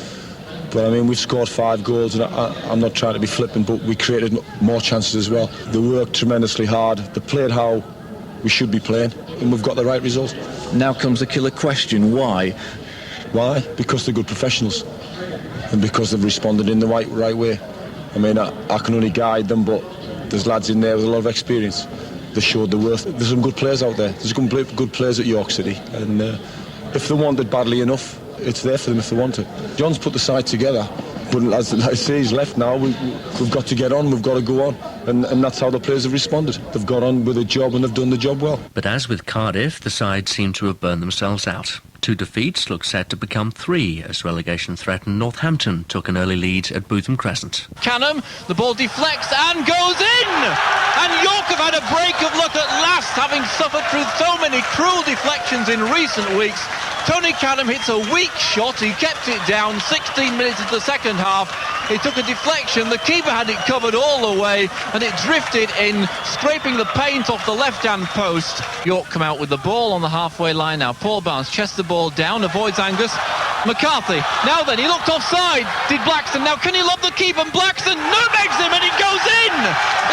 [SPEAKER 16] But I mean, we've scored 5 goals, and I'm not trying to be flippant, but we created more chances as well. They worked tremendously hard. They played how we should be playing, and we've got the right result.
[SPEAKER 3] Now comes the killer question, why?
[SPEAKER 16] Why? Because they're good professionals, and because they've responded in the right way. I mean, I can only guide them, but there's lads in there with a lot of experience. They showed the worth. There's some good players out there. There's good players at York City, and if they want it badly enough, it's there for them if they want it. John's put the side together, but as I say, he's left now. We've got to get on, we've got to go on, and that's how the players have responded. They've got on with the job and they've done the job well.
[SPEAKER 1] But as with Cardiff, the side seem to have burned themselves out. 2 defeats look set to become 3 as relegation threatened Northampton took an early lead at Bootham Crescent.
[SPEAKER 10] Canham, the ball deflects and goes in! And York have had a break of luck at last, having suffered through so many cruel deflections in recent weeks. Tony Canham hits a weak shot. He kept it down 16 minutes into the second half. He took a deflection. The keeper had it covered all the way, and it drifted in, scraping the paint off the left-hand post. York come out with the ball on the halfway line now. Paul Barnes chests the ball down, avoids Angus. McCarthy, now then, he looked offside. Did Blackstone, now can he lob the keeper? And Blackstone nutmegs him, and it goes in!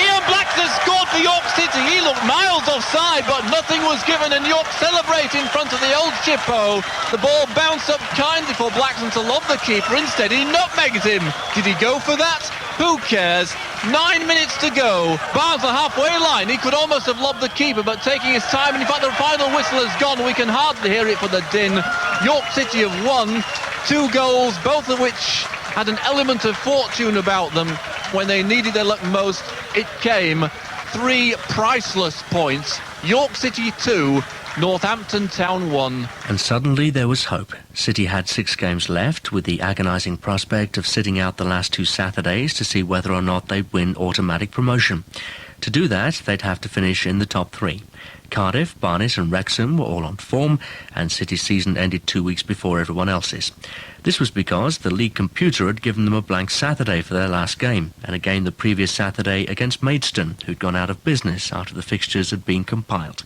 [SPEAKER 10] Ian Blackstone scored for York City. He looked miles offside, but nothing was given, and York celebrate in front of the old Chippo. The ball bounced up kindly for Blackstone to lob the keeper. Instead, he nutmegs him. Did he go for that? Who cares? 9 minutes to go. Barnes the halfway line. He could almost have lobbed the keeper, but taking his time. And in fact, the final whistle has gone. We can hardly hear it for the din. York City have won 2 goals, both of which had an element of fortune about them. When they needed their luck most, it came. 3 priceless points. York City 2, Northampton Town 1.
[SPEAKER 1] And suddenly there was hope. City had 6 games left, with the agonising prospect of sitting out the last 2 Saturdays to see whether or not they'd win automatic promotion. To do that, they'd have to finish in the top 3. Cardiff, Barnet and Wrexham were all on form, and City's season ended 2 weeks before everyone else's. This was because the league computer had given them a blank Saturday for their last game, and a game the previous Saturday against Maidstone, who'd gone out of business after the fixtures had been compiled.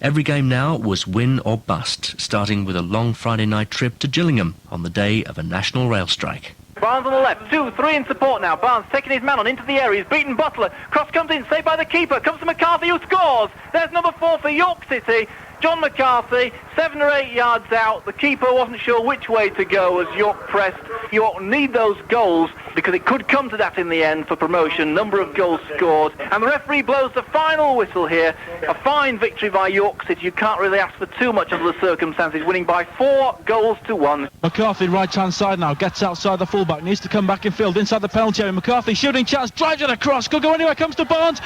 [SPEAKER 1] Every game now was win or bust, starting with a long Friday night trip to Gillingham on the day of a national rail strike.
[SPEAKER 13] Barnes on the left, 2, 3 in support now. Barnes taking his man on into the area. He's beaten Butler. Cross comes in, saved by the keeper. Comes to McCarthy, who scores. There's number 4 for York City. John McCarthy, 7 or 8 yards out. The keeper wasn't sure which way to go as York pressed. York need those goals because it could come to that in the end for promotion. Number of goals scored. And the referee blows the final whistle here. A fine victory by York City. You can't really ask for too much under the circumstances, winning by 4 goals to 1.
[SPEAKER 14] McCarthy right-hand side now, gets outside the fullback, needs to come back in field, inside the penalty area. McCarthy shooting chance, drives it across, could go anywhere, comes to Barnes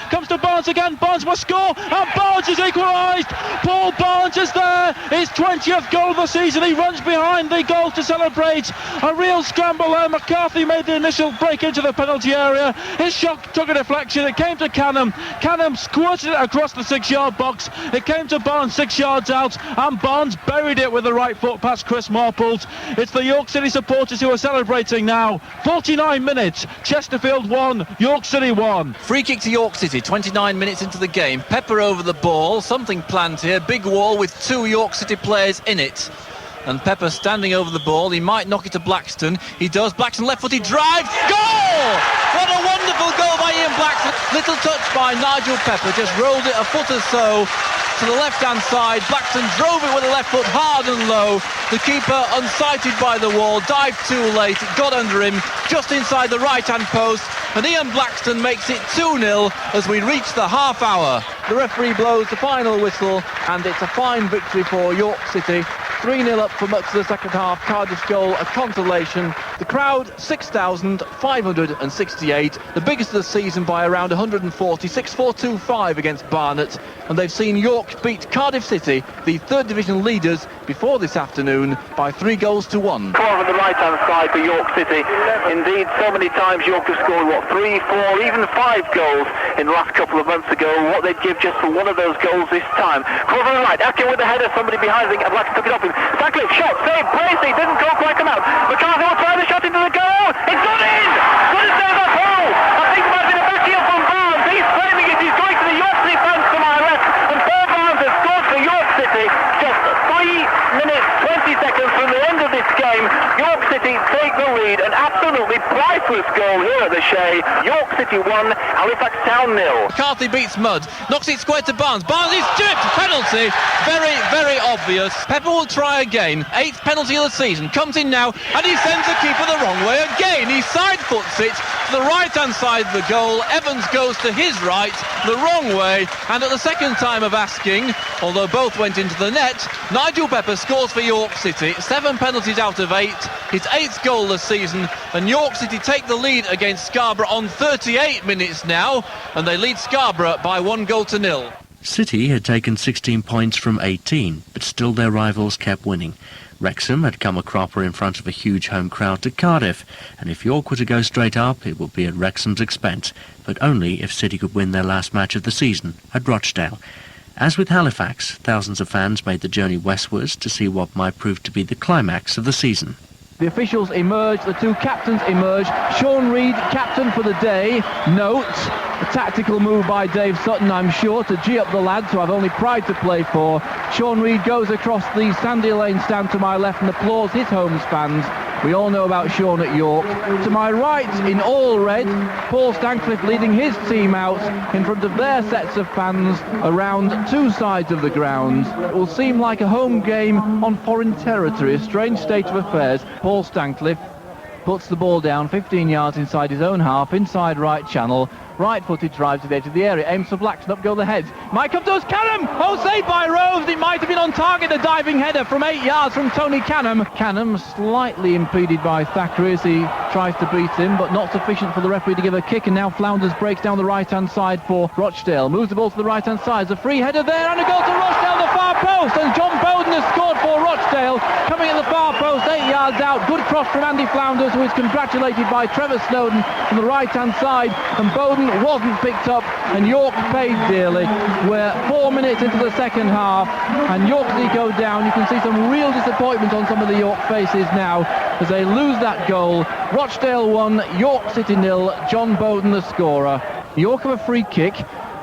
[SPEAKER 14] again, Barnes must score, and Barnes is equalised! Paul Barnes is there, his 20th goal of the season. He runs behind the goal to celebrate. A real scramble there. McCarthy made the initial break into the penalty area. His shot took a deflection. It came to Canham. Canham squirted it across the 6-yard box. It came to Barnes 6 yards out, and Barnes buried it with the right foot past Chris Marples. It's the York City supporters who are celebrating now. 49 minutes, Chesterfield 1, York City 1.
[SPEAKER 10] Free kick to York City, 29 minutes into the game. Pepper over the ball, something planned here. Big wall with 2 York City players in it. And Pepper standing over the ball. He might knock it to Blackstone. He does. Blackstone left-footed drive. Goal! What a Wonderful goal by Ian Blackson. Little touch by Nigel Pepper, just rolled it a foot or so to the left-hand side. Blackson drove it with the left foot hard and low. The keeper, unsighted by the wall, dived too late. It got under him just inside the right-hand post. And Ian Blackson makes it 2-0 as we reach the half hour. The referee blows the final whistle and it's a fine victory for York City. 3-0 up for much of the second half. Cardiff's goal a consolation. The crowd 6,568, the biggest of the season by around 140, 6-4-2-5 against Barnet, and they've seen York beat Cardiff City, the third division leaders, before this afternoon by 3-1.
[SPEAKER 13] Corner on the right-hand side for York City. Indeed, so many times York have scored, 3, 4, even 5 goals in the last couple of months ago. What they'd give just for one of those goals this time. Corner on the right, Atkin with the header, somebody behind, I think Blackson took it off him. Stancliffe, shot, save, Bracey, didn't go quite come out. McCarthy will try the shot into the goal. It's gone in! Good as save that hole! I think it might have been a backheel from Barnes. He's framing it, he's going to the York City fans to my left. And Paul Barnes has scored for York City just 3 minutes, 20 seconds from the end of this game. York City take the lead, an absolutely priceless goal here at the Shea. York City 1, Halifax Town 0.
[SPEAKER 10] McCarthy beats Mudd, knocks it square to Barnes. Barnes is stripped, penalty, very, very obvious. Pepper will try again, 8th penalty of the season, comes in now, and he sends the keeper the wrong way again. He side foots it to the right-hand side of the goal. Evans goes to his right, the wrong way, and at the second time of asking, although both went into the net, Nigel Pepper scores for York City. 7 penalties out of 8, his 8th goal this season, and York City take the lead against Scarborough on 38 minutes now, and they lead Scarborough by 1-0.
[SPEAKER 1] City had taken 16 points from 18, but still their rivals kept winning. Wrexham had come a cropper in front of a huge home crowd to Cardiff, and if York were to go straight up, it would be at Wrexham's expense, but only if City could win their last match of the season at Rochdale. As with Halifax, thousands of fans made the journey westwards to see what might prove to be the climax of the season.
[SPEAKER 10] The officials emerge, the two captains emerge. Sean Reid, captain for the day. Note, a tactical move by Dave Sutton, I'm sure, to gee up the lads who have only pride to play for. Sean Reid goes across the Sandy Lane stand to my left and applauds his home fans. We all know about Sean at York. To my right, in all red, Paul Stancliffe leading his team out in front of their sets of fans around 2 sides of the ground. It will seem like a home game on foreign territory, a strange state of affairs. Paul Stancliffe puts the ball down 15 yards inside his own half, inside right channel. Right-footed drive to the edge of the area, aims for Blackson, up go the heads. Might come to us, Canham! Oh, saved by Rose! It might have been on target, a diving header from 8 yards from Tony Canham. Canham slightly impeded by Thackeray as he tries to beat him, but not sufficient for the referee to give a kick, and now Flounders breaks down the right-hand side for Rochdale. Moves the ball to the right-hand side, there's a free header there, and a goal to Rochdale, the far post, and John Bowden has scored for Rochdale, coming at the far post, 8 yards out. Good cross from Andy Flounders, who is congratulated by Trevor Snowden from the right-hand side, and Bowden wasn't picked up, and York paid dearly. We're 4 minutes into the second half, and York City go down. You can see some real disappointment on some of the York faces now as they lose that goal. Rochdale 1, York City 0, John Bowden the scorer. York have a free kick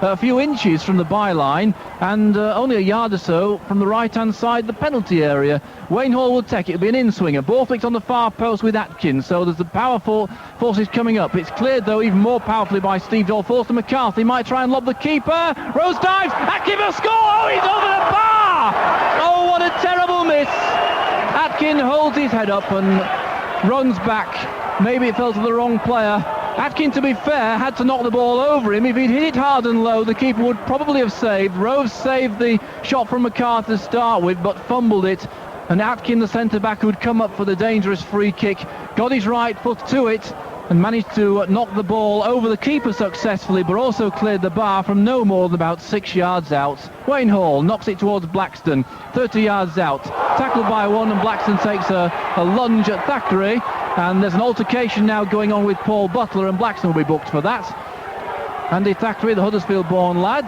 [SPEAKER 10] a few inches from the byline and only a yard or so from the right-hand side, the penalty area. Wayne Hall will take it. It'll be an in-swinger. Borthwick's on the far post with Atkins, so there's the powerful forces coming up. It's cleared, though, even more powerfully by Steve Doll. Forster McCarthy might try and lob the keeper. Rose dives. Atkins will score. Oh, he's over the bar. Oh, what a terrible miss. Atkins holds his head up and runs back. Maybe it fell to the wrong player. Atkin, to be fair, had to knock the ball over him. If he'd hit it hard and low, the keeper would probably have saved. Rose saved the shot from McCarthy to start with, but fumbled it. And Atkin, the centre-back, who'd come up for the dangerous free kick, got his right foot to it and managed to knock the ball over the keeper successfully, but also cleared the bar from no more than about 6 yards out. Wayne Hall knocks it towards Blackstone, 30 yards out. Tackled by one, and Blackstone takes a lunge at Thackeray. And there's an altercation now going on with Paul Butler, and Blackstone will be booked for that. Andy Thackeray, the Huddersfield-born lad,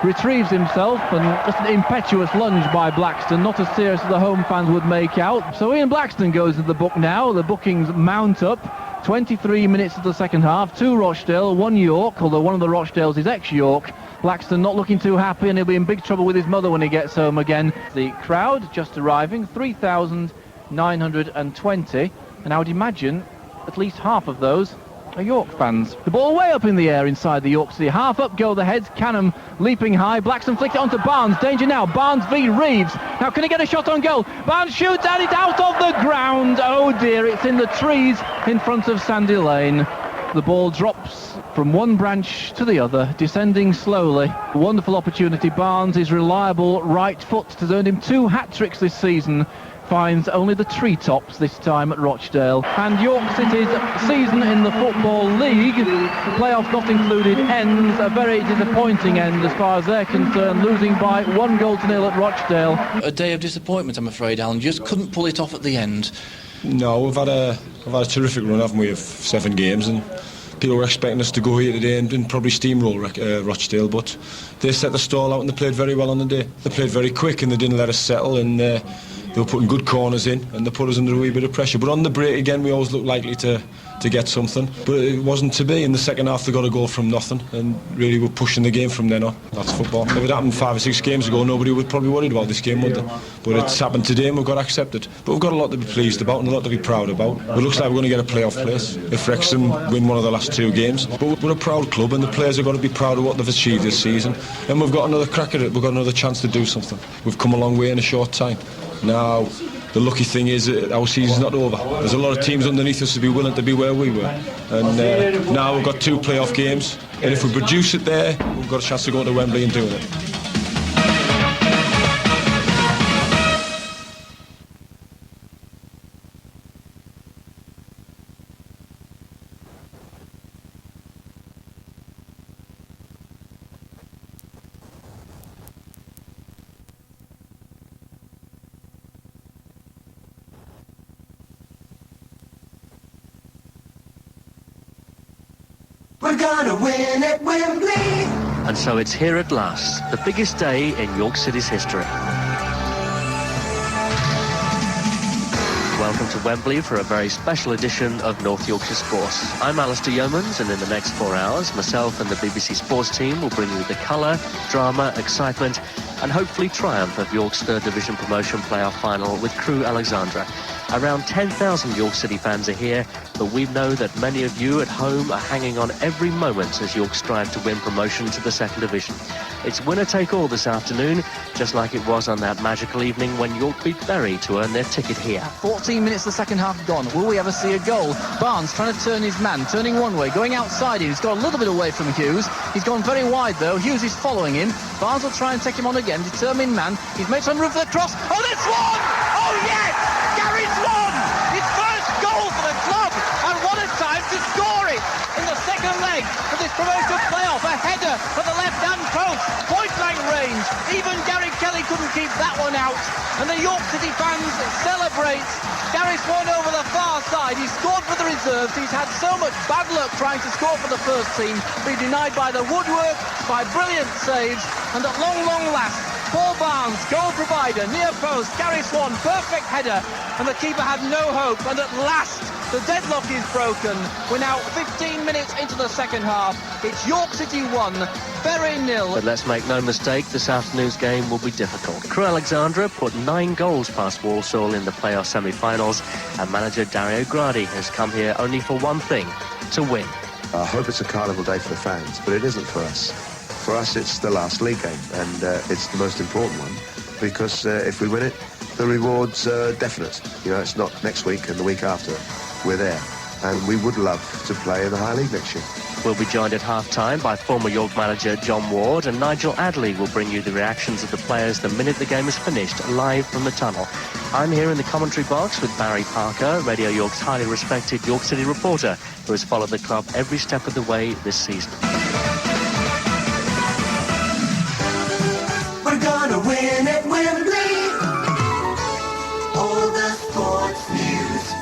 [SPEAKER 10] retrieves himself, and just an impetuous lunge by Blackstone, not as serious as the home fans would make out. So Ian Blackstone goes to the book now. The bookings mount up. 23 minutes of the second half, 2 Rochdale, 1 York, although one of the Rochdales is ex-York. Blackstone not looking too happy, and he'll be in big trouble with his mother when he gets home again. The crowd just arriving, 3,920, and I would imagine at least half of those York fans. The ball way up in the air inside the York City half. Up go the heads. Canham leaping high. Blackson flicks it onto Barnes. Danger now. Barnes v Reeves. Now can he get a shot on goal? Barnes shoots and it's out of the ground. Oh dear, it's in the trees in front of Sandy Lane. The ball drops from one branch to the other, descending slowly. Wonderful opportunity. Barnes, his reliable right foot, has earned him 2 hat-tricks this season. Finds only the treetops this time at Rochdale. And York City's season in the Football League, playoff not included, ends a very disappointing end as far as they're concerned, losing by 1-0 at Rochdale.
[SPEAKER 3] A day of disappointment, I'm afraid, Alan. Just couldn't pull it off at the end.
[SPEAKER 16] No, we've had a terrific run, haven't we, of 7 games, and people were expecting us to go here today and probably steamroll Rochdale, but they set the stall out and they played very well on the day. They played very quick and they didn't let us settle, and they were putting good corners in and they put us under a wee bit of pressure. But on the break again, we always looked likely to get something, but it wasn't to be. In the second half they got a goal from nothing and really were pushing the game from then on. That's football. If it happened 5 or 6 games ago, nobody would probably worried about this game, would they? But it's happened today and we've got to accept it. But we've got a lot to be pleased about and a lot to be proud about. It looks like we're going to get a playoff place if Wrexham win one of the last 2 games. But we're a proud club and the players are going to be proud of what they've achieved this season, and we've got another crack at it. We've got another chance to do something. We've come a long way in a short time. Now the lucky thing is that our season's not over. There's a lot of teams underneath us to be willing to be where we were. And now we've got 2 playoff games. And if we produce it there, we've got a chance to go to Wembley and doing it.
[SPEAKER 4] We're gonna win at Wembley.
[SPEAKER 1] And so it's here at last, the biggest day in York City's history. Welcome to Wembley for a very special edition of North Yorkshire Sports. I'm Alistair Yeomans, and in the next 4 hours, myself and the BBC Sports team will bring you the colour, drama, excitement and hopefully triumph of York's 3rd Division promotion playoff final with Crewe Alexandra. Around 10,000 York City fans are here, but we know that many of you at home are hanging on every moment as York strive to win promotion to the 2nd Division. It's winner-take-all this afternoon, just like it was on that magical evening when York beat Bury to earn their ticket here.
[SPEAKER 3] 14 minutes the second half gone. Will we ever see a goal? Barnes trying to turn his man, turning one way, going outside him. He's got a little bit away from Hughes. He's gone very wide though. Hughes is following him. Barnes will try and take him on again. Determined man. He's made some room for the cross. Oh, that's one! Oh, yes! Gary's won! His first goal for the club! And what a time to score it! In the second leg of this promotion playoff, a header for the left-hand post, point-blank range. Even Gary Kelly couldn't keep that one out. And the York City fans celebrate. Gary Swan over the far side. He scored for the reserves. He's had so much bad luck trying to score for the first team, but denied by the woodwork, by brilliant saves, and at long, long last, Paul Barnes, goal provider, near post, Gary Swan, perfect header, and the keeper had no hope, and at last, the deadlock is broken. We're now 15 minutes into the second half. It's York City 1, Bury 0.
[SPEAKER 1] But let's make no mistake, this afternoon's game will be difficult. Crewe Alexandra put 9 goals past Walsall in the playoff semi-finals, and manager Dario Gradi has come here only for one thing, to win.
[SPEAKER 17] I hope it's a carnival day for the fans, but it isn't for us. For us, it's the last league game, and it's the most important one, because if we win it, the reward's definite. You know, it's not next week and the week after. We're there, and we would love to play in the High League next year.
[SPEAKER 1] We'll be joined at half-time by former York manager John Ward, and Nigel Adley will bring you the reactions of the players the minute the game is finished, live from the tunnel. I'm here in the commentary box with Barry Parker, Radio York's highly respected York City reporter, who has followed the club every step of the way this season.
[SPEAKER 4] We're gonna win at Wembley. All the sports news.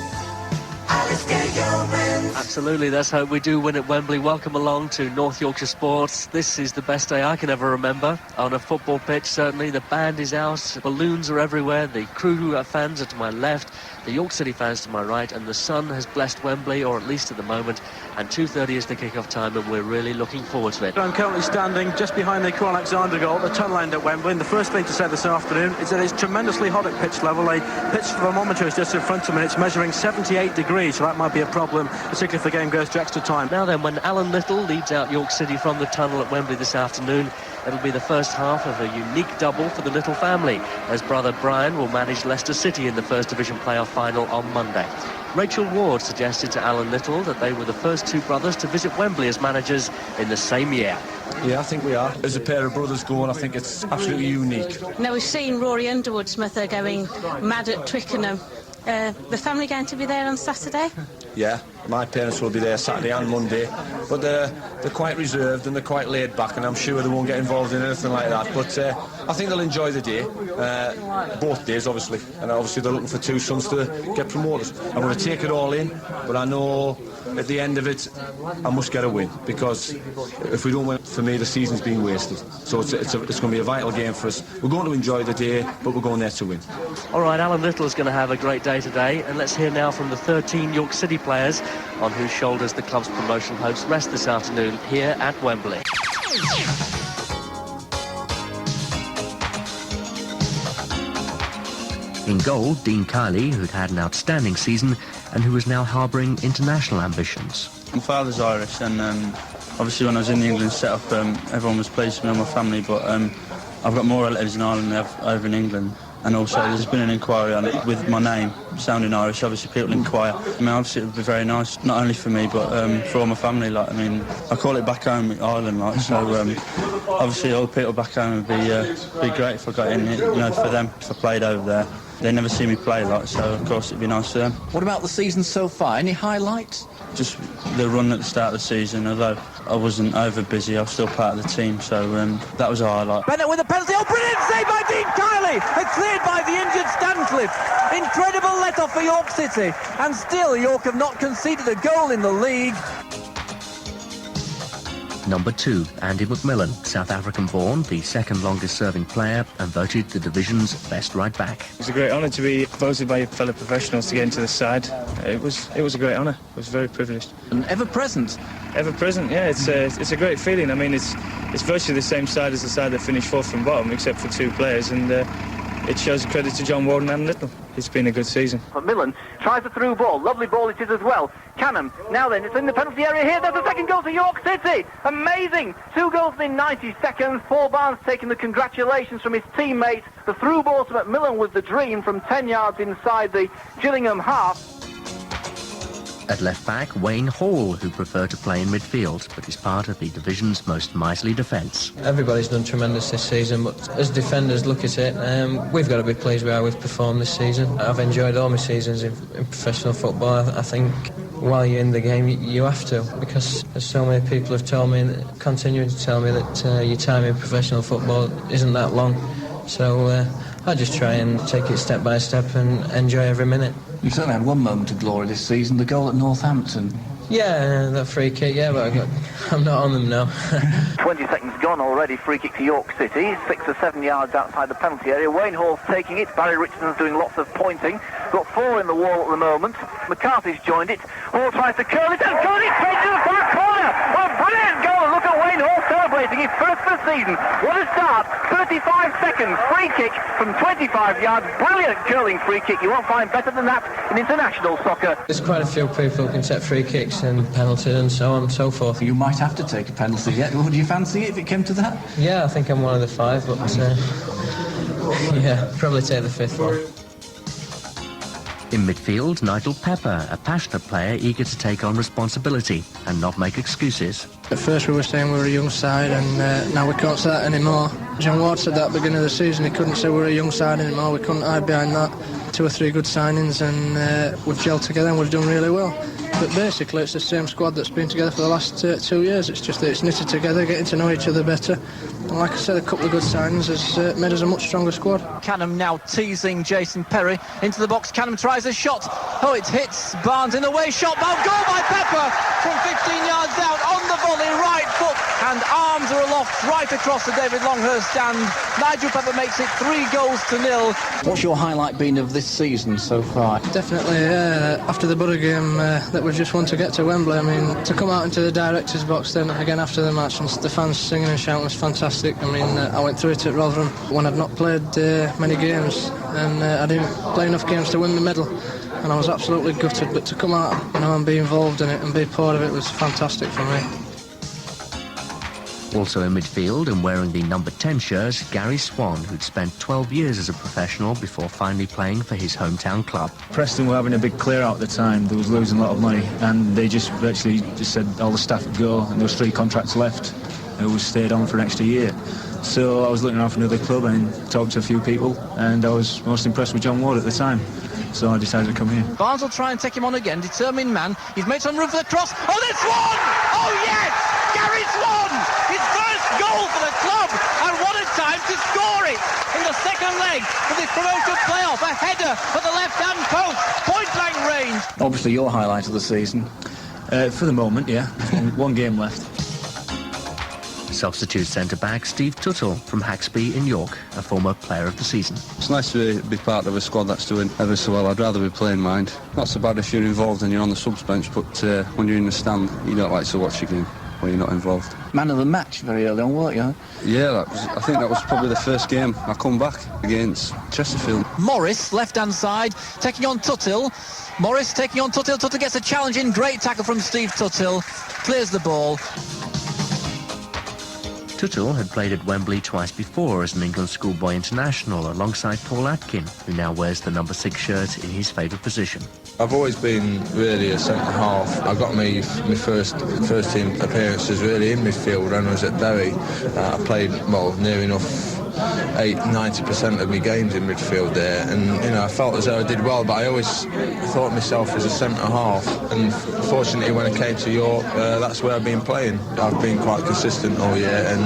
[SPEAKER 4] Alistair Yeomans.
[SPEAKER 1] Absolutely, let's hope we do win at Wembley. Welcome along to North Yorkshire Sports. This is the best day I can ever remember on a football pitch, certainly. The band is out, balloons are everywhere, the Crewe fans are to my left, the York City fans to my right, and the sun has blessed Wembley, or at least at the moment, and 2:30 is the kick-off time, and we're really looking forward to it.
[SPEAKER 18] I'm currently standing just behind the Crewe Alexandra goal at the tunnel end at Wembley, and the first thing to say this afternoon is that it's tremendously hot at pitch level. A pitch thermometer is just in front of me, it's measuring 78 degrees, so that might be a problem, particularly if the game goes to extra time.
[SPEAKER 12] Now then, when Alan Little leads out York City from the tunnel at Wembley this afternoon, it'll be the first half of a unique double for the Little family, as brother Brian will manage Leicester City in the First Division playoff final on Monday. Rachel Ward suggested to Alan Little that they were the first two brothers to visit Wembley as managers in the same year.
[SPEAKER 19] Yeah, I think we are. As a pair of brothers going, I think it's absolutely unique.
[SPEAKER 20] Now, we've seen Rory Underwood's mother going mad at Twickenham. The family going to be there on Saturday?
[SPEAKER 19] Yeah, my parents will be there Saturday and Monday, but they're quite reserved and they're quite laid back, and I'm sure they won't get involved in anything like that. But I think they'll enjoy the day, both days obviously, and obviously they're looking for two sons to get promoted. I'm going to take it all in, but I know at the end of it I must get a win, because if we don't win, for me the season's been wasted. So it's going to be a vital game for us. We're going to enjoy the day, but we're going there to win.
[SPEAKER 12] All right, Alan Little's going to have a great day today, and let's hear now from the 13 York City players on whose shoulders the club's promotional hopes rest this afternoon here at Wembley.
[SPEAKER 1] In goal, Dean Kiley, who'd had an outstanding season and who was now harbouring international ambitions.
[SPEAKER 21] My father's Irish, and obviously when I was in the England set-up, everyone was pleased with me and my family, but I've got more relatives in Ireland than I have over in England. And also there's been an inquiry on it with my name sounding Irish. Obviously people inquire. I mean, obviously it would be very nice, not only for me but for all my family. Like, I mean, I call it back home Ireland, like, so obviously all the people back home would be great if I got in, you know, for them, if I played over there. They never see me play, like, so of course it'd be nice for them.
[SPEAKER 3] What about the season so far? Any highlights?
[SPEAKER 21] Just the run at the start of the season, although I wasn't over busy, I was still part of the team, so that was a highlight.
[SPEAKER 3] Bennett with a penalty. Oh, brilliant save by Dean Kiley! And cleared by the injured Stancliffe. Incredible let-off for York City. And still, York have not conceded a goal in the league.
[SPEAKER 1] Number 2, Andy McMillan, South African-born, the second longest-serving player and voted the division's best right-back.
[SPEAKER 22] It was a great honour to be voted by your fellow professionals to get into the side. It was a great honour. I was very privileged.
[SPEAKER 3] And ever-present?
[SPEAKER 22] Ever-present, yeah. It's a great feeling. I mean, it's virtually the same side as the side that finished fourth from bottom, except for two players, and it shows credit to John Ward and Alan Little. It's been a good season.
[SPEAKER 13] Millen tries a through ball. Lovely ball it is as well. Canham, now then, it's in the penalty area here. There's the second goal to York City. Amazing. 2 goals in 90 seconds. Paul Barnes taking the congratulations from his teammates. The through ball to McMillan was the dream from 10 yards inside the Gillingham half.
[SPEAKER 1] At left-back, Wayne Hall, who preferred to play in midfield, but is part of the division's most miserly defence.
[SPEAKER 23] Everybody's done tremendous this season, but as defenders look at it, we've got to be pleased with how we've performed this season. I've enjoyed all my seasons in professional football. I think while you're in the game, you have to, because as so many people have told me, continuing to tell me that your time in professional football isn't that long. So I just try and take it step by step and enjoy every minute.
[SPEAKER 3] You've certainly had one moment of glory this season, the goal at Northampton.
[SPEAKER 23] Yeah, that free kick, yeah, but I'm not on them now.
[SPEAKER 13] 20 seconds gone already, free kick to York City, 6 or 7 yards outside the penalty area. Wayne Hall's taking it, Barry Richardson's doing lots of pointing. Got 4 in the wall at the moment. McCarthy's joined it. Hall tries to curl it, and curl it straight to the far corner. Oh, brilliant goal, look at Wayne Hall celebrating his first for the season. What a start, 35 seconds, free kick from 25 yards. Brilliant curling free kick, you won't find better than that in international soccer.
[SPEAKER 23] There's quite a few people who can take free kicks and penalties and so on and so forth.
[SPEAKER 3] You might have to take a penalty yet. Would you fancy it if it came to that?
[SPEAKER 23] Yeah, I think I'm one of the 5, but yeah, probably take the 5th one.
[SPEAKER 1] In midfield, Nigel Pepper, a passionate player eager to take on responsibility and not make excuses.
[SPEAKER 24] At first we were saying we were a young side, and now we can't say that anymore. John Ward said that at the beginning of the season, he couldn't say we were a young side anymore. We couldn't hide behind that. 2 or 3 good signings, and we've gelled together and we've done really well. But basically it's the same squad that's been together for the last 2 years. It's just that it's knitted together, getting to know each other better. And like I said, a couple of good signings has made us a much stronger squad.
[SPEAKER 3] Canham now teasing Jason Perry into the box. Canham tries a shot. Oh, it hits Barnes in the way. Shot, goal by Pepper from 15 yards out on the volley, right foot, and arms are aloft right across the David Longhurst stand. Nigel Pepper makes it 3-0. What's your highlight been of this season so far?
[SPEAKER 24] Definitely, after the Borough game that we just want to get to Wembley. I mean, to come out into the director's box then again after the match and the fans singing and shouting was fantastic. I mean, I went through it at Rotherham when I'd not played many games, and I didn't play enough games to win the medal. and I was absolutely gutted. But to come out, and be involved in it and be part of it was fantastic for me.
[SPEAKER 1] Also in midfield and wearing the number 10 shirt, Gary Swan, who'd spent 12 years as a professional before finally playing for his hometown club.
[SPEAKER 22] Preston were having a big clear out at the time. They was losing a lot of money, and they just virtually just said all the staff would go, and there was 3 contracts left who stayed on for an extra year. So I was looking around for another club and talked to a few people, and I was most impressed with John Ward at the time. So I decided to come here.
[SPEAKER 3] Barnes will try and take him on again, determined man. He's made some room for the cross. Oh, there's Swan! Oh, yes! Gary Swan! His first goal for the club! And what a time to score it! In the second leg of this promotion playoff, a header at the left-hand post, point-blank range.
[SPEAKER 22] Obviously your highlight of the season. For the moment, yeah. One game left.
[SPEAKER 1] Substitute centre-back Steve Tuttle from Haxby in York, a former player of the season.
[SPEAKER 2] It's nice to be part of a squad that's doing ever so well. I'd rather be playing mind. Not so bad if you're involved and you're on the subs bench, but when you're in the stand, you don't like to watch your game when you're not involved.
[SPEAKER 22] Man of the match very early on, weren't you?
[SPEAKER 2] Yeah, I think that was probably the first game I come back against Chesterfield.
[SPEAKER 3] Morris, left-hand side, taking on Tuttle. Morris taking on Tuttle. Tuttle gets a challenge in. Great tackle from Steve Tuttle. Clears the ball.
[SPEAKER 1] Tuttle had played at Wembley twice before as an England schoolboy international alongside Paul Atkin, who now wears the number 6 shirt in his favourite position.
[SPEAKER 5] I've always been really a centre-half. I got my first team appearances really in midfield when I was at Bury. I played, well, near enough 90% of my games in midfield there, and I felt as though I did well, but I always thought of myself as a centre-half, and fortunately when I came to York, that's where I've been playing. I've been quite consistent all year, and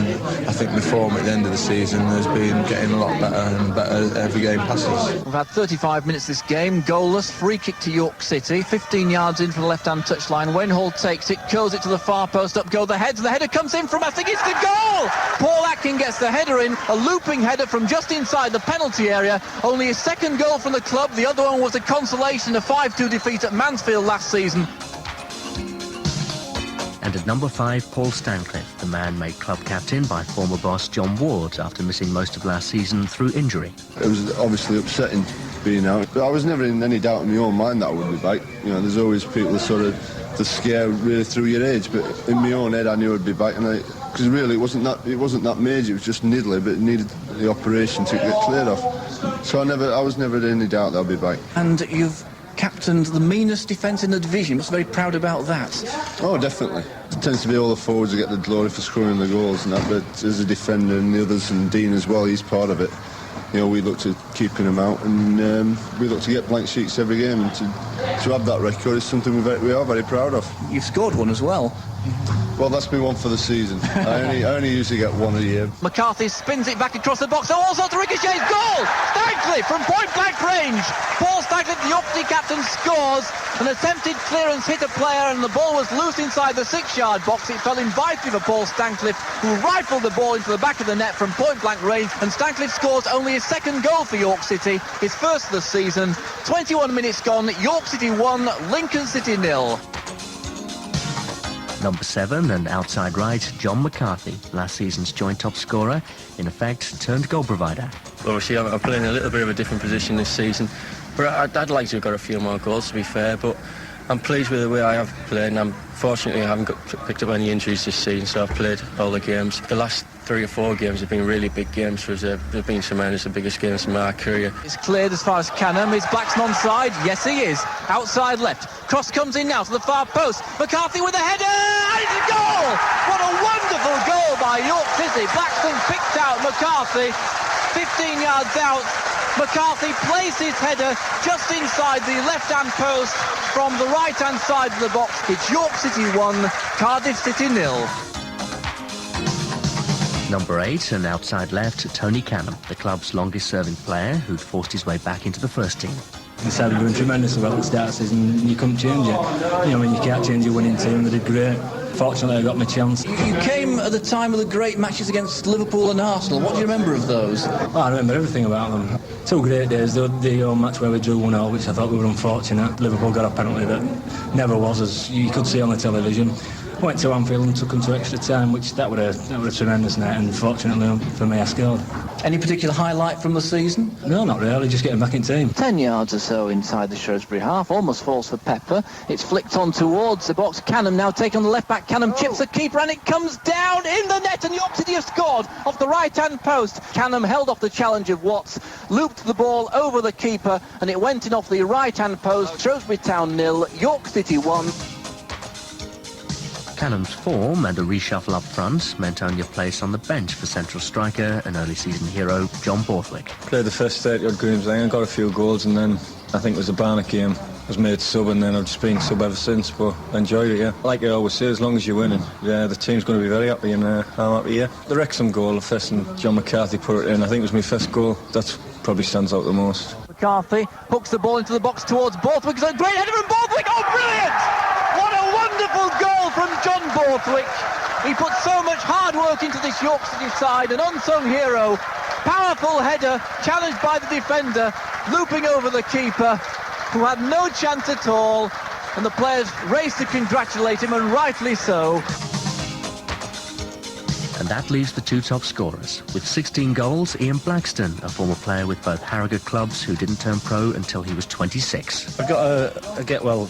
[SPEAKER 5] I think my form at the end of the season has been getting a lot better and better every game passes.
[SPEAKER 3] We've had 35 minutes this game, goalless, free kick to York City, 15 yards in from the left-hand touchline. Wayne Hall takes it, curls it to the far post, up go the heads, the header comes in from, I think it's the goal! Paul Atkin gets the header in, a looping header from just inside the penalty area. Only his second goal from the club. The other one was a consolation, a 5-2 defeat at Mansfield last season.
[SPEAKER 1] And at number 5, Paul Stancliffe, the man made club captain by former boss John Ward after missing most of last season through injury.
[SPEAKER 7] It was obviously upsetting being out, but I was never in any doubt in my own mind that I would be back. There's always people that sort of scare really through your age, but in my own head I knew I'd be back, and because really it wasn't that major, it was just niddly, but it needed the operation to get cleared off. So I was never in any doubt that I'd be back.
[SPEAKER 3] And you've captained the meanest defence in the division. Must be very proud about that.
[SPEAKER 7] Oh, definitely. It tends to be all the forwards that get the glory for scoring the goals and that, but as a defender and the others, and Dean as well, he's part of it. We look to keeping them out, and we look to get blank sheets every game, and to have that record is something we are very proud of.
[SPEAKER 3] You've scored one as well.
[SPEAKER 7] Well, that's been one for the season. I only usually get one a year.
[SPEAKER 3] McCarthy spins it back across the box. Oh, also to Ricochet's goal! Stancliffe from point-blank range. Paul Stancliffe, the York City captain, scores. An attempted clearance hit a player, and the ball was loose inside the 6-yard box. It fell invitingly for Paul Stancliffe, who rifled the ball into the back of the net from point-blank range, and Stancliffe scores only his second goal for York City, his first of the season. 21 minutes gone, York City 1, Lincoln City 0.
[SPEAKER 1] Number 7 and outside right, John McCarthy, last season's joint top scorer, in effect turned goal provider.
[SPEAKER 9] Obviously I'm playing a little bit of a different position this season, but I'd like to have got a few more goals, to be fair, but I'm pleased with the way I have played, and fortunately I haven't picked up any injuries this season, so I've played all the games. The last 3 or 4 games have been really big games for us. They've been tremendous, the biggest games in my career.
[SPEAKER 3] It's cleared as far as Canham. Is Blackston onside? Yes, he is. Outside left. Cross comes in now to the far post. McCarthy with a header! And it's a goal! What a wonderful goal by York City. Blackston picked out McCarthy. 15 yards out. McCarthy plays his header just inside the left-hand post from the right-hand side of the box. It's York City 1, Cardiff City 0.
[SPEAKER 1] Number 8 and outside left, Tony Canham, the club's longest-serving player who'd forced his way back into the first team.
[SPEAKER 22] They started doing tremendously well at the start of the season, and you couldn't change it. When you can't change your winning team, they did great. Fortunately, I got my chance.
[SPEAKER 3] You came at the time of the great matches against Liverpool and Arsenal. What do you remember of those?
[SPEAKER 22] Well, I remember everything about them. 2 great days. The match where we drew 1-0, which I thought we were unfortunate. Liverpool got a penalty that never was, as you could see on the television. Went to Anfield and took them to extra time, which that were a tremendous night, and fortunately for me I scored.
[SPEAKER 3] Any particular highlight from the season?
[SPEAKER 22] No, not really, just getting back in team.
[SPEAKER 3] 10 yards or so inside the Shrewsbury half, almost falls for Pepper. It's flicked on towards the box. Canham now taken on the left back. Canham chips the keeper and it comes down in the net, and York City have scored off the right-hand post. Canham held off the challenge of Watts, looped the ball over the keeper, and it went in off the right-hand post. Shrewsbury Town 0, York City 1.
[SPEAKER 1] Canham's form and a reshuffle up front meant only a place on the bench for central striker and early season hero John Borthwick.
[SPEAKER 6] Played the first 30-odd games, I got a few goals, and then I think it was the Barnet game. I was made sub, and then I've just been sub ever since, but I enjoyed it, yeah. Like I always say, as long as you're winning, yeah, the team's going to be very happy, and I'm happy, yeah. The Wrexham goal, the first, and John McCarthy put it in. I think it was my first goal. That probably stands out the most.
[SPEAKER 3] McCarthy hooks the ball into the box towards Borthwick. It's a great header from Borthwick. Oh, brilliant! What a wonderful goal from John Borthwick. He put so much hard work into this York City side, an unsung hero. Powerful header, challenged by the defender, looping over the keeper, who had no chance at all, and the players raced to congratulate him, and rightly so.
[SPEAKER 1] And that leaves the two top scorers. With 16 goals, Ian Blackstone, a former player with both Harrogate clubs who didn't turn pro until he was 26.
[SPEAKER 8] I've got a get well.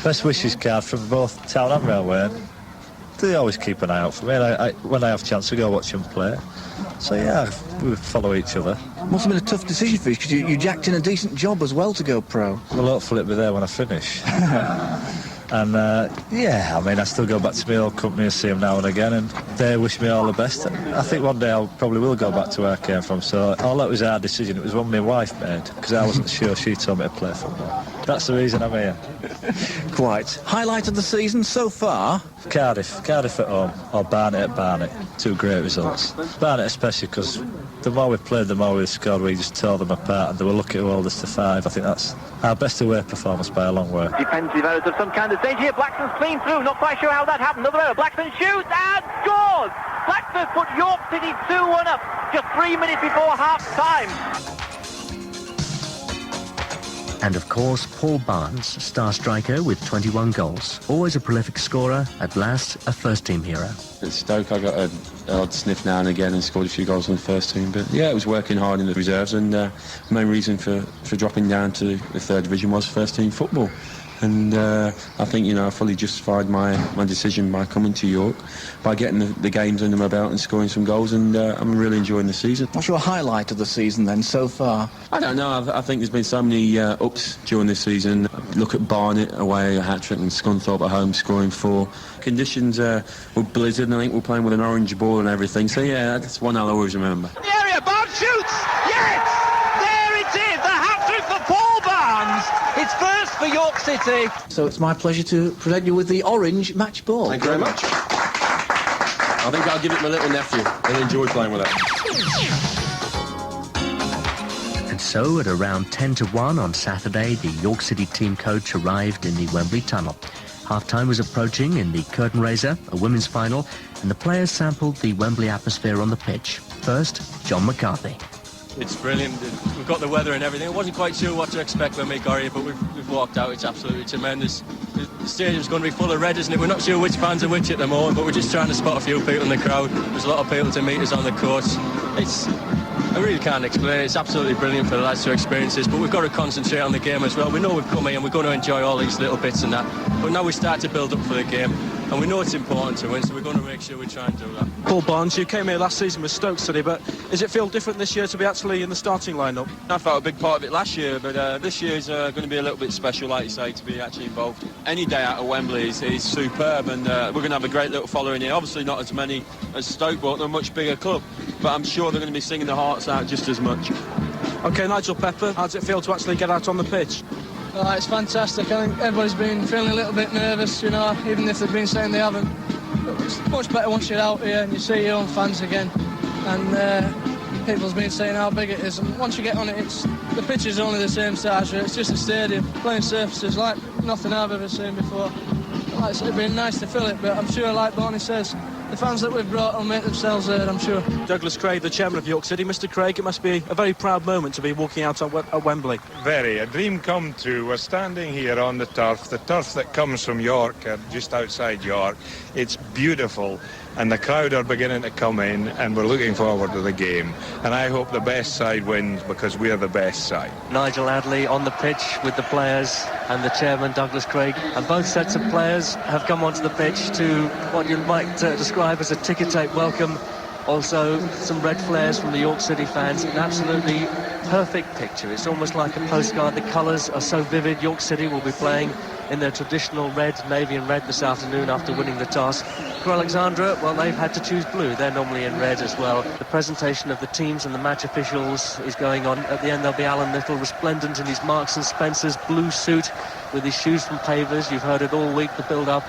[SPEAKER 8] Best wishes card from both Town and Railway. They always keep an eye out for me. When I have a chance to go watch them play. So yeah, we follow each other.
[SPEAKER 3] Must have been a tough decision for you, because you jacked in a decent job as well to go pro.
[SPEAKER 8] Well, hopefully it'll be there when I finish. And yeah, I mean, I still go back to my old company and see them now and again, and they wish me all the best. I think one day I probably will go back to where I came from, so all that was our decision. It was one my wife made, because I wasn't sure. She told me to play football. That's the reason I'm here.
[SPEAKER 3] Quite. Highlight of the season so far?
[SPEAKER 8] Cardiff at home, or Barnet at Barnet. Two great results. Barnet especially, because the more we played, the more we scored. We just tore them apart, and they were lucky to hold us to 5. I think that's our best away performance by a long way.
[SPEAKER 13] Defensive errors of some kind of danger here. Blackson's clean through, not quite sure how that happened. Another error. Blackson shoots and scores! Blackson put York City 2-1 up just 3 minutes before half-time.
[SPEAKER 1] And of course, Paul Barnes, star striker with 21 goals. Always a prolific scorer, at last a first-team hero.
[SPEAKER 2] At Stoke, I got an odd sniff now and again and scored a few goals on the first team. But yeah, it was working hard in the reserves, and the main reason for dropping down to the third division was first-team football. And I think, I fully justified my decision by coming to York, by getting the games under my belt and scoring some goals, and I'm really enjoying the season.
[SPEAKER 3] What's your highlight of the season then so far?
[SPEAKER 2] I don't know. I think there's been so many ups during this season. Look at Barnet away, a hat-trick, and Scunthorpe at home scoring 4. Conditions were blizzard, and I think we're playing with an orange ball and everything. So yeah, that's one I'll always remember.
[SPEAKER 10] The area, Barnes shoots! Yes! There it is, the hat-trick for Paul Barnes! It's first for York City.
[SPEAKER 3] So it's my pleasure to present you with the orange match ball.
[SPEAKER 2] Thank you very much. I think I'll give it to my little nephew. He'll enjoy playing with it.
[SPEAKER 1] And so at around 10-1 on Saturday, the York City team coach arrived in the Wembley tunnel. Half-time was approaching in the curtain raiser, a women's final, and the players sampled the Wembley atmosphere on the pitch. First, John McCarthy.
[SPEAKER 11] It's brilliant. We've got the weather and everything. I wasn't quite sure what to expect when we got here, but we've walked out. It's absolutely tremendous. The stadium's going to be full of red, isn't it? We're not sure which fans are which at the moment, but we're just trying to spot a few people in the crowd. There's a lot of people to meet us on the course. I really can't explain it. It's absolutely brilliant for the lads to experience this, but we've got to concentrate on the game as well. We know we've come here and we're going to enjoy all these little bits and that, but now we start to build up for the game, and we know it's important to win, so we're going to make sure we try and do that.
[SPEAKER 18] Paul Barnes, you came here last season with Stoke City, but does it feel different this year to be actually in the starting lineup?
[SPEAKER 2] I felt a big part of it last year, but this year is going to be a little bit special, like you say, to be actually involved. Any day out of Wembley is superb, and we're going to have a great little following here. Obviously not as many as Stoke, but they're a much bigger club, but I'm sure they're going to be singing their hearts out just as much.
[SPEAKER 18] OK, Nigel Pepper, how does it feel to actually get out on the pitch?
[SPEAKER 24] It's fantastic. I think everybody's been feeling a little bit nervous, even if they've been saying they haven't. But it's much better once you're out here and you see your own fans again. And people's been saying how big it is. And once you get on it, the pitch is only the same size. It's just a stadium, playing surfaces like nothing I've ever seen before. Like I said, it'd been nice to fill it, but I'm sure, like Barney says, The fans that we've brought will make themselves heard, I'm sure.
[SPEAKER 18] Douglas Craig, the chairman of York City. Mr. Craig, it must be a very proud moment to be walking out at Wembley.
[SPEAKER 14] Very. A dream come true. We're standing here on the turf that comes from York, just outside York. It's beautiful, and the crowd are beginning to come in, and we're looking forward to the game. And I hope the best side wins, because we're the best side.
[SPEAKER 12] Nigel Adley on the pitch with the players and the chairman, Douglas Craig. And both sets of players have come onto the pitch to what you might describe as a ticker tape welcome. Also, some red flares from the York City fans. An absolutely perfect picture. It's almost like a postcard. The colours are so vivid. York City will be playing in their traditional red, navy and red this afternoon after winning the toss. Crewe Alexandra, well, they've had to choose blue. They're normally in red as well. The presentation of the teams and the match officials is going on. At the end, there'll be Alan Little, resplendent in his Marks and Spencer's blue suit with his shoes from Pavers. You've heard it all week, the build-up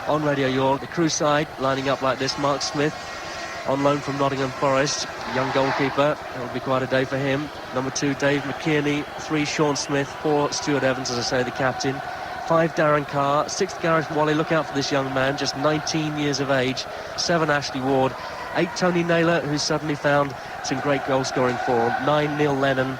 [SPEAKER 12] on Radio York. The Crewe side lining up like this. Mark Smith, on loan from Nottingham Forest, young goalkeeper. It'll be quite a day for him. Number 2, Dave McKierney. 3, Sean Smith. 4, Stuart Evans, as I say, the captain. 5, Darren Carr. 6, Gareth Wally. Look out for this young man, just 19 years of age. 7, Ashley Ward. 8, Tony Naylor, who's suddenly found some great goal-scoring form. 9, Neil Lennon.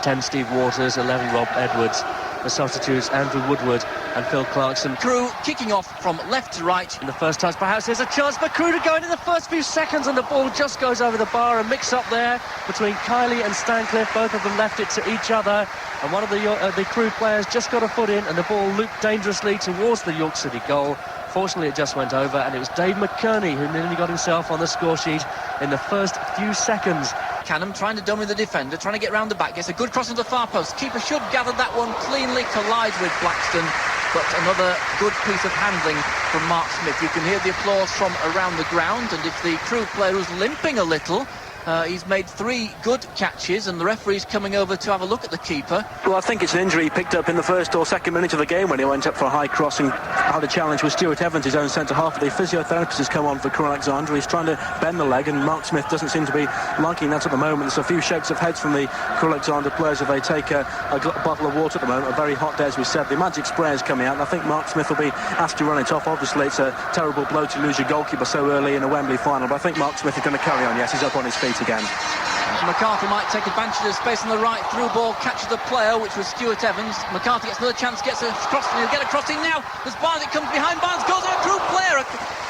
[SPEAKER 12] 10, Steve Waters. 11, Rob Edwards. The substitutes, Andrew Woodward and Phil Clarkson.
[SPEAKER 3] Crewe kicking off from left to right.
[SPEAKER 12] In the first touch, perhaps there's a chance for Crewe to go in the first few seconds, and the ball just goes over the bar. A mix-up there between Kiley and Stancliffe. Both of them left it to each other, and one of the Crewe players just got a foot in, and the ball looped dangerously towards the York City goal. Fortunately, it just went over, and it was Dave McKierney who nearly got himself on the score sheet in the first few seconds.
[SPEAKER 3] Canham trying to dummy the defender, trying to get round the back, gets a good cross on the far post. Keeper should gather that one cleanly, collides with Blackstone, but another good piece of handling from Mark Smith. You can hear the applause from around the ground, and if the Crewe player was limping a little, he's made 3 good catches, and the referee's coming over to have a look at the keeper.
[SPEAKER 18] Well, I think it's an injury he picked up in the first or second minute of the game when he went up for a high cross and had a challenge with Stuart Evans, his own centre-half. The physiotherapist has come on for Crewe Alexandra. He's trying to bend the leg, and Mark Smith doesn't seem to be liking that at the moment. There's a few shakes of heads from the Crewe Alexandra players as they take a bottle of water at the moment. A very hot day, as we said. The magic spray is coming out, and I think Mark Smith will be asked to run it off. Obviously, it's a terrible blow to lose your goalkeeper so early in a Wembley final, but I think Mark Smith is going to carry on. Yes, he's up on his feet again.
[SPEAKER 3] McCarthy might take advantage of the space on the right, through ball, catches the player, which was Stuart Evans. McCarthy gets another chance, gets a cross, and he'll get a crossing now. There's Barnes, it comes behind Barnes, goes on a Crewe player, a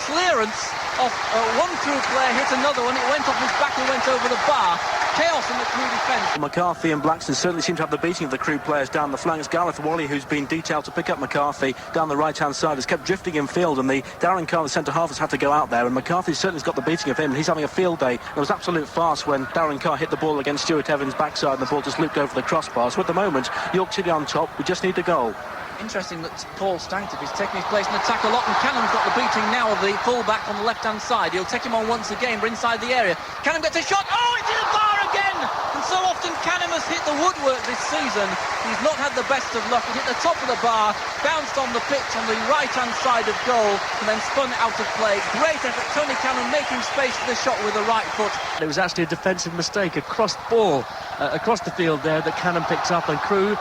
[SPEAKER 3] clearance off one Crewe player, hit another one, it went off his back and went over the bar. Chaos in the Crewe defence.
[SPEAKER 18] McCarthy and Blackstone certainly seem to have the beating of the Crewe players down the flanks. Gareth Wally, who's been detailed to pick up McCarthy down the right-hand side, has kept drifting in field, and the Darren Carr, the centre-half, has had to go out there, and McCarthy certainly's got the beating of him, and he's having a field day. There was absolute farce when Darren Carr hit the ball against Stuart Evans' backside, and the ball just looped over the crossbar. So at the moment, York City on top. We just need a goal.
[SPEAKER 3] Interesting that Paul Stancliffe is taking his place in the tackle. Lachlan Cannon's got the beating now of the full-back on the left-hand side. He'll take him on once again, but inside the area. Cannon gets a shot. Oh, it's in the bar again! And so often Cannon has hit the woodwork this season. He's not had the best of luck. He hit the top of the bar, bounced on the pitch on the right-hand side of goal, and then spun out of play. Great effort. Tony Cannon making space for the shot with the right foot.
[SPEAKER 12] It was actually a defensive mistake, a crossed ball across the field there that Cannon picked up, and Crewe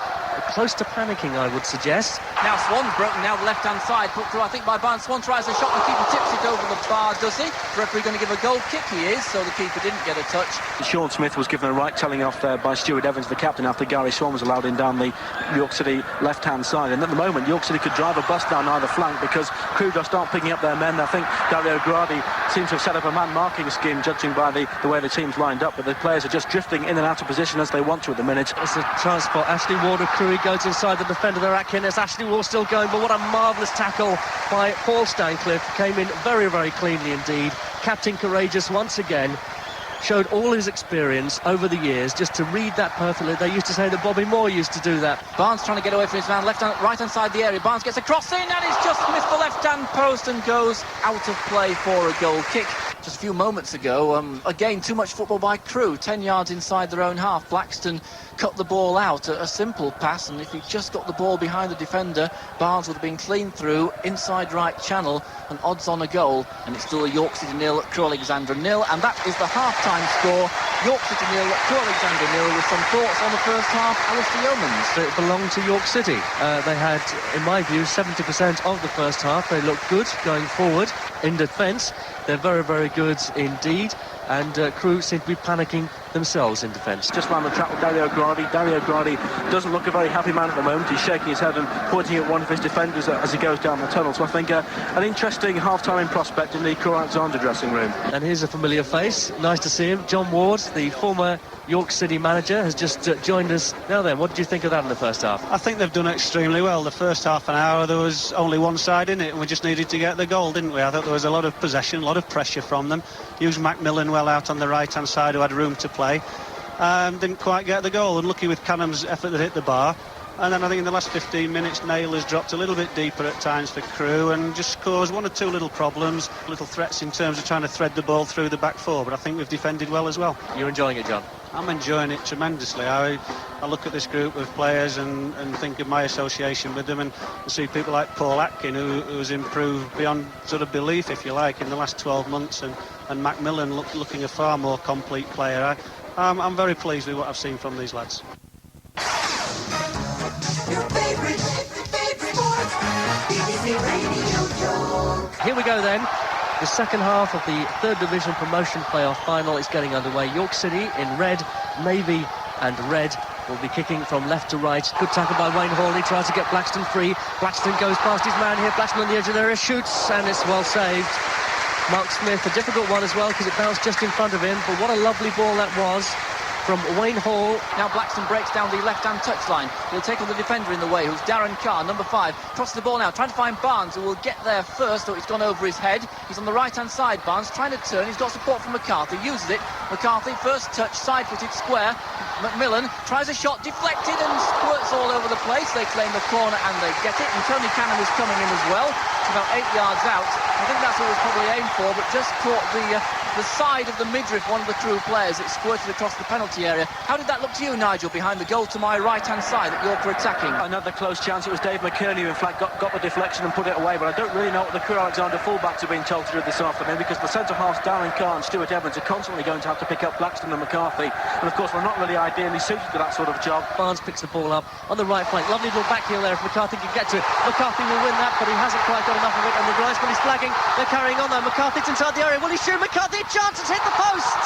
[SPEAKER 12] close to panicking, I would suggest.
[SPEAKER 3] Now Swan's broken now the left-hand side, put through I think by Barnes. Swan tries a shot, the keeper tips it over the bar, does he? The referee going to give a goal kick, he is, so the keeper didn't get a touch.
[SPEAKER 18] Sean Smith was given a right telling off there by Stuart Evans, the captain, after Gary Swan was allowed in down the York City left-hand side. And at the moment, York City could drive a bus down either flank because Crewe just aren't picking up their men. I think Dario Gradi seems to have set up a man-marking scheme, judging by the way the team's lined up, but the players are just drifting in and out of position as they want to at the minute.
[SPEAKER 12] It's a transport. Ashley Ward of Crewe goes inside the defender there, Atkin. It's Ashley Ward still going, but what a marvellous tackle by Paul Stancliffe. Came in very, very cleanly indeed. Captain courageous once again. Showed all his experience over the years just to read that perfectly. They used to say that Bobby Moore used to do that.
[SPEAKER 3] Barnes trying to get away from his man, right-hand side the area. Barnes gets a cross in, and he's just missed the left-hand post and goes out of play for a goal kick. Just a few moments ago, again, too much football by Crewe. 10 yards inside their own half. Blackstone cut the ball out. A simple pass, and if he just got the ball behind the defender, Barnes would have been clean through, inside right channel, and odds on a goal. And it's still a York City 0, Crewe Alexandra 0, and that is the half-time score. York City 0, Crewe Alexandra 0, with some thoughts on the first half. Alistair Yeomans.
[SPEAKER 4] It belonged to York City. They had, in my view, 70% of the first half. They looked good going forward in defence. They're very, very good indeed. And Crewe seem to be panicking themselves in defence.
[SPEAKER 18] Just round the track with Dario Gradi. Dario Gradi doesn't look a very happy man at the moment. He's shaking his head and pointing at one of his defenders as he goes down the tunnel. So I think an interesting half-time prospect in the Crewe Alexandra dressing room.
[SPEAKER 4] And here's a familiar face. Nice to see him. John Ward, the former York City manager, has just joined us. Now then, what did you think of that in the first half?
[SPEAKER 15] I think they've done extremely well. The first half an hour, there was only one side in it, and we just needed to get the goal, didn't we? I thought there was a lot of possession, a lot of pressure from them. Used Macmillan well out on the right-hand side, who had room to play. Didn't quite get the goal, and lucky with Cannon's effort that hit the bar. And then I think in the last 15 minutes, Nail has dropped a little bit deeper at times for Crewe and just caused one or two little problems, little threats in terms of trying to thread the ball through the back four. But I think we've defended well as well.
[SPEAKER 4] You're enjoying it, John?
[SPEAKER 15] I'm enjoying it tremendously. I look at this group of players and think of my association with them and see people like Paul Atkin, who's improved beyond sort of belief, if you like, in the last 12 months, and Macmillan looking a far more complete player. I'm very pleased with what I've seen from these lads.
[SPEAKER 4] Here we go then. The second half of the third division promotion playoff final is getting underway. York City in red, navy and red will be kicking from left to right. Good tackle by Wayne Hall. He tries to get Blackstone free. Blackstone goes past his man here. Blackstone on the edge of the area, shoots, and it's well saved. Mark Smith, a difficult one as well because it bounced just in front of him, but what a lovely ball that was from Wayne Hall.
[SPEAKER 3] Now Blackstone breaks down the left-hand touchline. He'll take on the defender in the way, who's Darren Carr, number 5. Crosses the ball now, trying to find Barnes, who will get there first, though it's gone over his head. He's on the right-hand side, Barnes, trying to turn. He's got support from McCarthy, uses it. McCarthy, first touch, side-footed, square. Macmillan tries a shot, deflected and squirts all over the place. They claim the corner and they get it. And Tony Cannon is coming in as well. It's about 8 yards out. I think that's what it was probably aimed for, but just caught the side of the midriff, one of the Crewe players. It squirted across the penalty area. How did that look to you, Nigel, behind the goal to my right-hand side that York were attacking?
[SPEAKER 18] Another close chance. It was Dave McKerney who, in fact, got the deflection and put it away, but I don't really know what the Crewe Alexandra fullbacks have been told to do this afternoon, because the centre-halves, Darren Carr and Stuart Evans, are constantly going to have to pick up Blackstone and McCarthy, and of course we're not really ideally suited to that sort of job.
[SPEAKER 4] Barnes picks the ball up on the right flank. Lovely little back heel there if McCarthy can get to it. McCarthy will win that, but he hasn't quite got enough of it, and the Griezmann is flagging. They're carrying on though. McCarthy's inside the area. Will he shoot? McCarthy, a chance, it's hit the post!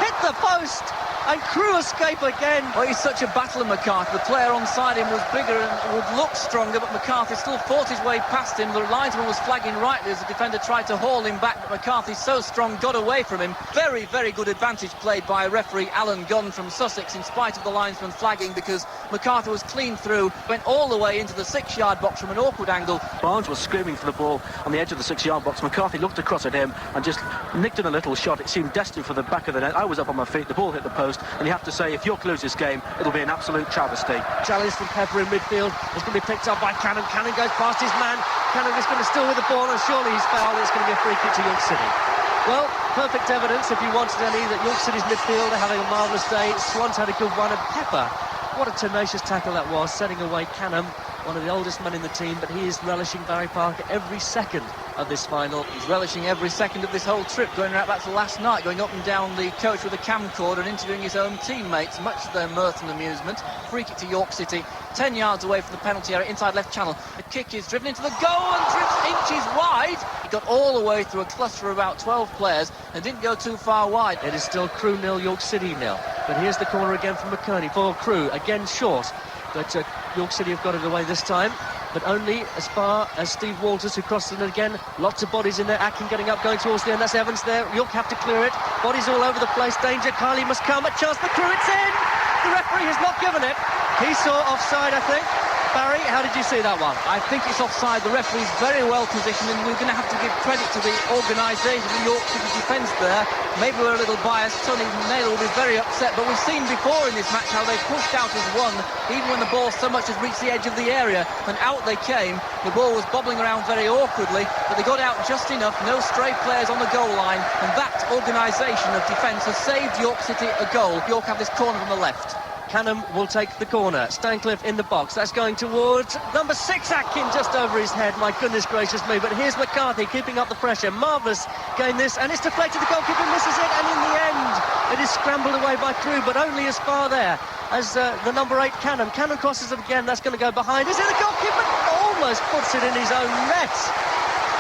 [SPEAKER 4] Hit the post! And Crewe escape again.
[SPEAKER 3] Well, he's such a battler, McCarthy. The player onside him was bigger and would look stronger, but McCarthy still fought his way past him. The linesman was flagging rightly as the defender tried to haul him back, but McCarthy, so strong, got away from him. Very, very good advantage played by referee Alan Gunn from Sussex, in spite of the linesman flagging, because McCarthy was clean through, went all the way into the 6-yard box from an awkward angle.
[SPEAKER 18] Barnes was screaming for the ball on the edge of the 6-yard box. McCarthy looked across at him and just nicked in a little shot. It seemed destined for the back of the net. I was up on my feet, the ball hit the post, and you have to say, if York lose this game, it'll be an absolute travesty.
[SPEAKER 4] Challenge from Pepper in midfield. It's going to be picked up by Cannon. Cannon goes past his man. Cannon is going to still with the ball, and surely he's fouled. It's going to be a free kick to York City. Well, perfect evidence, if you wanted any, that York City's midfield are having a marvellous day. Swans had a good one, and Pepper, what a tenacious tackle that was, setting away Cannon, one of the oldest men in the team, but he is relishing Barry Parker every second of this final.
[SPEAKER 3] He's relishing every second of this whole trip, going right back to last night, going up and down the coach with a camcorder and interviewing his own teammates, much to their mirth and amusement. Free kick to York City, 10 yards away from the penalty area, inside left channel. The kick is driven into the goal and drifts inches wide. He got all the way through a cluster of about 12 players and didn't go too far wide.
[SPEAKER 4] It is still Crewe 0, York City 0. But here's the corner again from McKerney for Crewe, again short. But York City have got it away this time, but only as far as Steve Walters, who crossed it again. Lots of bodies in there. Atkin getting up, going towards the end. That's Evans there. York have to clear it. Bodies all over the place. Danger. Kylie must come. A chance for Crewe. It's in. The referee has not given it. He saw offside, I think. Barry, how did you see that one?
[SPEAKER 3] I think it's offside. The referee's very well positioned, and we're going to have to give credit to the organisation of the York City defence there. Maybe we're a little biased. Tony Naylor will be very upset, but we've seen before in this match how they pushed out as one, even when the ball so much as reached the edge of the area, and out they came. The ball was bobbling around very awkwardly, but they got out just enough. No stray players on the goal line, and that organisation of defence has saved York City a goal. York have this corner from the left.
[SPEAKER 4] Canham will take the corner. Stancliffe in the box. That's going towards number 6, Atkin, just over his head. My goodness gracious me. But here's McCarthy keeping up the pressure. Marvellous game this, and it's deflected. The goalkeeper misses it, and in the end, it is scrambled away by Crewe, but only as far there as the number 8, Canham. Canham crosses it again. That's going to go behind. Is it the goalkeeper? Almost puts it in his own net.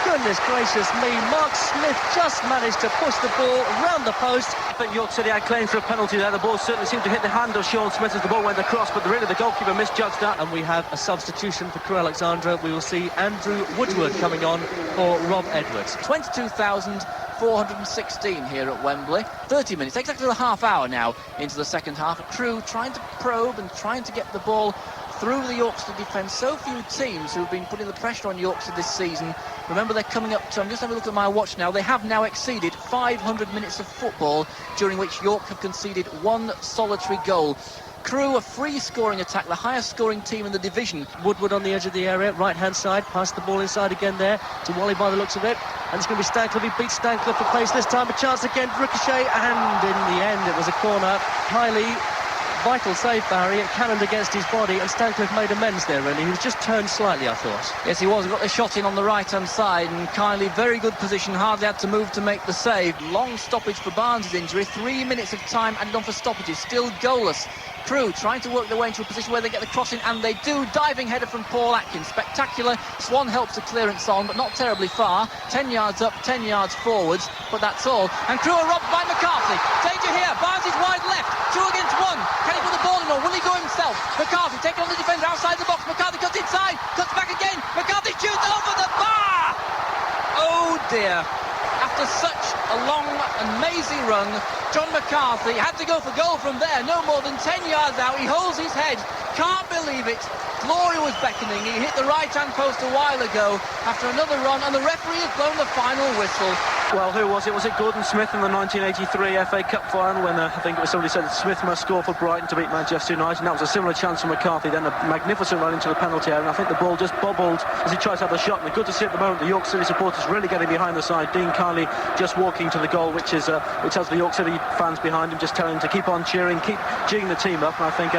[SPEAKER 4] Goodness gracious me, Mark Smith just managed to push the ball round the post.
[SPEAKER 18] I think York City had claims for a penalty there. The ball certainly seemed to hit the hand of Sean Smith as the ball went across, but really the goalkeeper misjudged that.
[SPEAKER 4] And we have a substitution for Crewe Alexandra. We will see Andrew Woodward coming on for Rob Edwards.
[SPEAKER 3] 22,416 here at Wembley. 30 minutes, exactly a half hour now into the second half. Crewe trying to probe and trying to get the ball through the York City defence. So few teams who've been putting the pressure on York City this season. Remember, they're coming up to, I'm just having a look at my watch now, they have now exceeded 500 minutes of football, during which York have conceded 1 solitary goal. Crewe, a free scoring attack, the highest scoring team in the division.
[SPEAKER 4] Woodward on the edge of the area, right hand side, passed the ball inside again there to Wally by the looks of it, and it's going to be Stancliffe. He beats Stancliffe for pace this time, a chance again, ricochet, and in the end it was a corner. Highly vital save, Barry. It cannoned against his body, and Stancliffe made amends there, really. He was just turned slightly, I thought.
[SPEAKER 3] Yes, he was. He got the shot in on the right-hand side, and Kylie, very good position, hardly had to move to make the save. Long stoppage for Barnes' injury, 3 minutes of time added on for stoppages, still goalless. Crewe trying to work their way into a position where they get the crossing, and they do. Diving header from Paul Atkins, spectacular. Swan helps the clearance on, but not terribly far. 10 yards up, 10 yards forwards, but that's all. And Crewe are robbed by McCarthy. Danger here, Barnes is wide left, 2 against 1. Can he put the ball in, or will he go himself? McCarthy taking on the defender outside the box. McCarthy cuts inside, cuts back again. McCarthy shoots over the bar! Oh dear. After such a long and mazy run, John McCarthy had to go for goal from there, no more than 10 yards out. He holds his head, can't believe it. Glory was beckoning. He hit the right-hand post a while ago after another run, and the referee has blown the final whistle.
[SPEAKER 18] Well, who was it? Was it Gordon Smith in the 1983 FA Cup final when I think it was somebody said Smith must score for Brighton to beat Manchester United, and that was a similar chance for McCarthy, then a magnificent run into the penalty area, and I think the ball just bobbled as he tried to have the shot, and good to see at the moment the York City supporters really getting behind the side. Dean Kiley just walking to the goal, which has the York City fans behind him, just telling him to keep on cheering, keep geeing the team up, and I think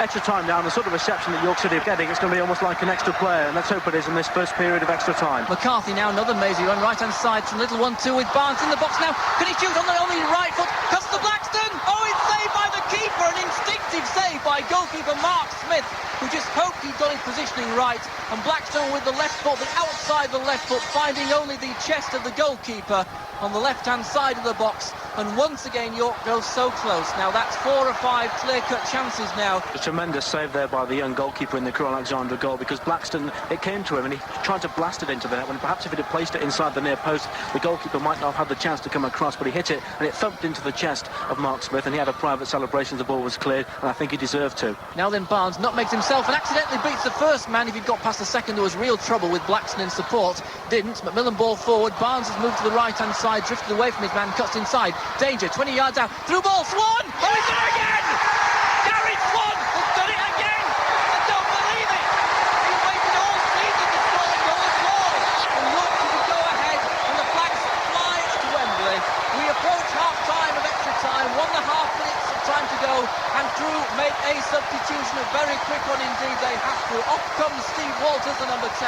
[SPEAKER 18] extra time now, and the sort of reception that York City are getting, it's going to be almost like an extra player, and let's hope it is in this first period of extra time.
[SPEAKER 3] McCarthy now, another mazy run, right-hand side from little 1-2 with Barnes in the box now. Can he shoot on the right foot? Cuts to Blackstone. Oh, it's saved by the keeper. An instinctive save by goalkeeper Mark Smith, who just hoped he got his positioning right. And Blackstone with the left foot, the outside the left foot, finding only the chest of the goalkeeper on the left-hand side of the box. And once again, York goes so close. Now that's 4 or 5 clear-cut chances now.
[SPEAKER 18] A tremendous save there by the young goalkeeper in the Crewe Alexandra goal, because Blackstone, it came to him and he tried to blast it into the net, when perhaps if he'd have placed it inside the near post, the goalkeeper might not have had the chance to come across, but he hit it and it thumped into the chest of Mark Smith, and he had a private celebration. The ball was cleared, and I think he deserved to.
[SPEAKER 3] Now then, Barnes nutmegs himself and accidentally beats the first man. If he'd got past the second, there was real trouble with Blackstone in support. Didn't. McMillan ball forward. Barnes has moved to the right-hand side, drifted away from his man, cuts inside. Danger, 20 yards out. Through ball, Swan! Oh, he's done it again! Gary Swan has done it again! I don't believe it! He waited all season to score a goal at all. And York to go ahead, and the flags fly at Wembley. We approach half-time of extra time, 1.5 minutes of time to go, and Crewe make a substitution, a very quick one indeed. They have to. Off comes Steve Walters, the number 10.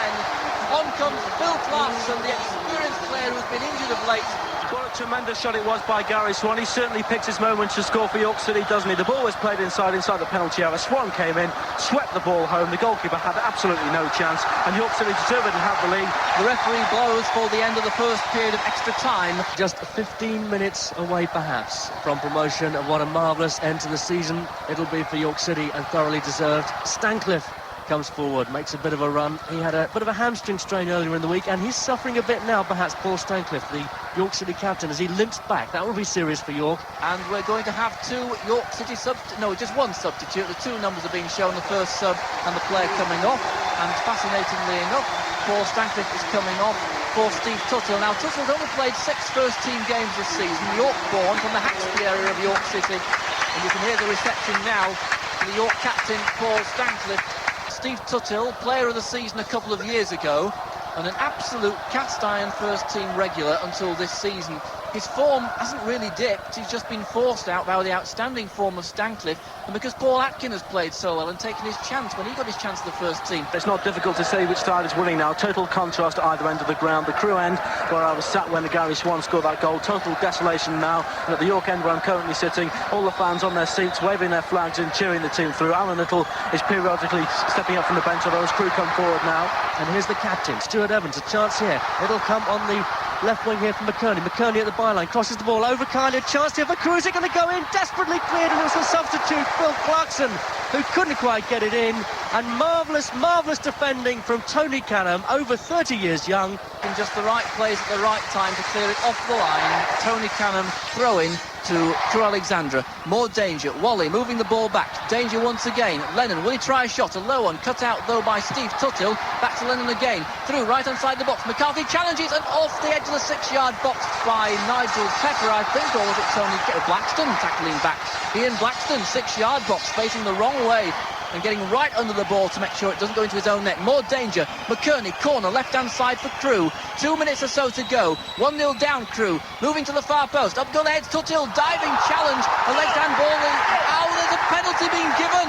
[SPEAKER 3] On comes Bill Clarkson, the experienced player who's been injured of late.
[SPEAKER 18] What a tremendous shot it was by Gary Swan. He certainly picked his moment to score for York City, doesn't he? The ball was played inside the penalty area. Swan came in, swept the ball home. The goalkeeper had absolutely no chance, and York City deservedly have the lead.
[SPEAKER 3] The referee blows for the end of the first period of extra time.
[SPEAKER 4] Just 15 minutes away, perhaps, from promotion, and what a marvellous end to the season it'll be for York City, and thoroughly deserved. Stancliffe comes forward, makes a bit of a run. He had a bit of a hamstring strain earlier in the week, and he's suffering a bit now, perhaps, Paul Stancliffe, the York City captain, as he limps back. That will be serious for York.
[SPEAKER 3] And we're going to have 2 York City just 1 substitute. The 2 numbers are being shown, the first sub and the player coming off. And fascinatingly enough, Paul Stancliffe is coming off for Steve Tuthill. Now, Tuthill's only played 6 first-team games this season. York-born from the Haxby area of York City. And you can hear the reception now for the York captain, Paul Stancliffe. Steve Tuthill, player of the season a couple of years ago, and an absolute cast-iron first-team regular until this season. His form hasn't really dipped. He's just been forced out by the outstanding form of Stancliffe, and because Paul Atkin has played so well and taken his chance when he got his chance at the first team.
[SPEAKER 18] It's not difficult to say which side is winning now. Total contrast at either end of the ground. The Crewe end, where I was sat when Gary Swan scored that goal, total desolation now. And at the York end, where I'm currently sitting, all the fans on their seats waving their flags and cheering the team through. Alan Little is periodically stepping up from the bench, although his Crewe come forward now.
[SPEAKER 4] And here's the captain, Stuart Evans, a chance here. It'll come on the left wing here from McKerney. McKerney at the byline, crosses the ball over Kylie, a chance here for Crewe. Is it going to go in? Desperately cleared, and it was the substitute, Phil Clarkson, who couldn't quite get it in. And marvellous defending from Tony Canham, over 30 years young.
[SPEAKER 3] In just the right place at the right time to clear it off the line. Tony Canham throwing to Crewe Alexandra. More danger. Wally moving the ball back. Danger once again. Lennon, will he try a shot? A low one. Cut out though by Steve Tuthill. Back to Lennon again. Through right hand side the box. McCarthy challenges and off the edge of the 6-yard box by Nigel Pepper, I think, or was it Tony Blackstone tackling back? Ian Blackstone, 6-yard box, facing the wrong way and getting right under the ball to make sure it doesn't go into his own net. More danger. McKerney, corner, left-hand side for Crewe. 2 minutes or so to go. 1-0 down, Crewe. Moving to the far post. Up go the heads, Tuthill, diving challenge. A left-hand ball in. Oh, there's a penalty being given.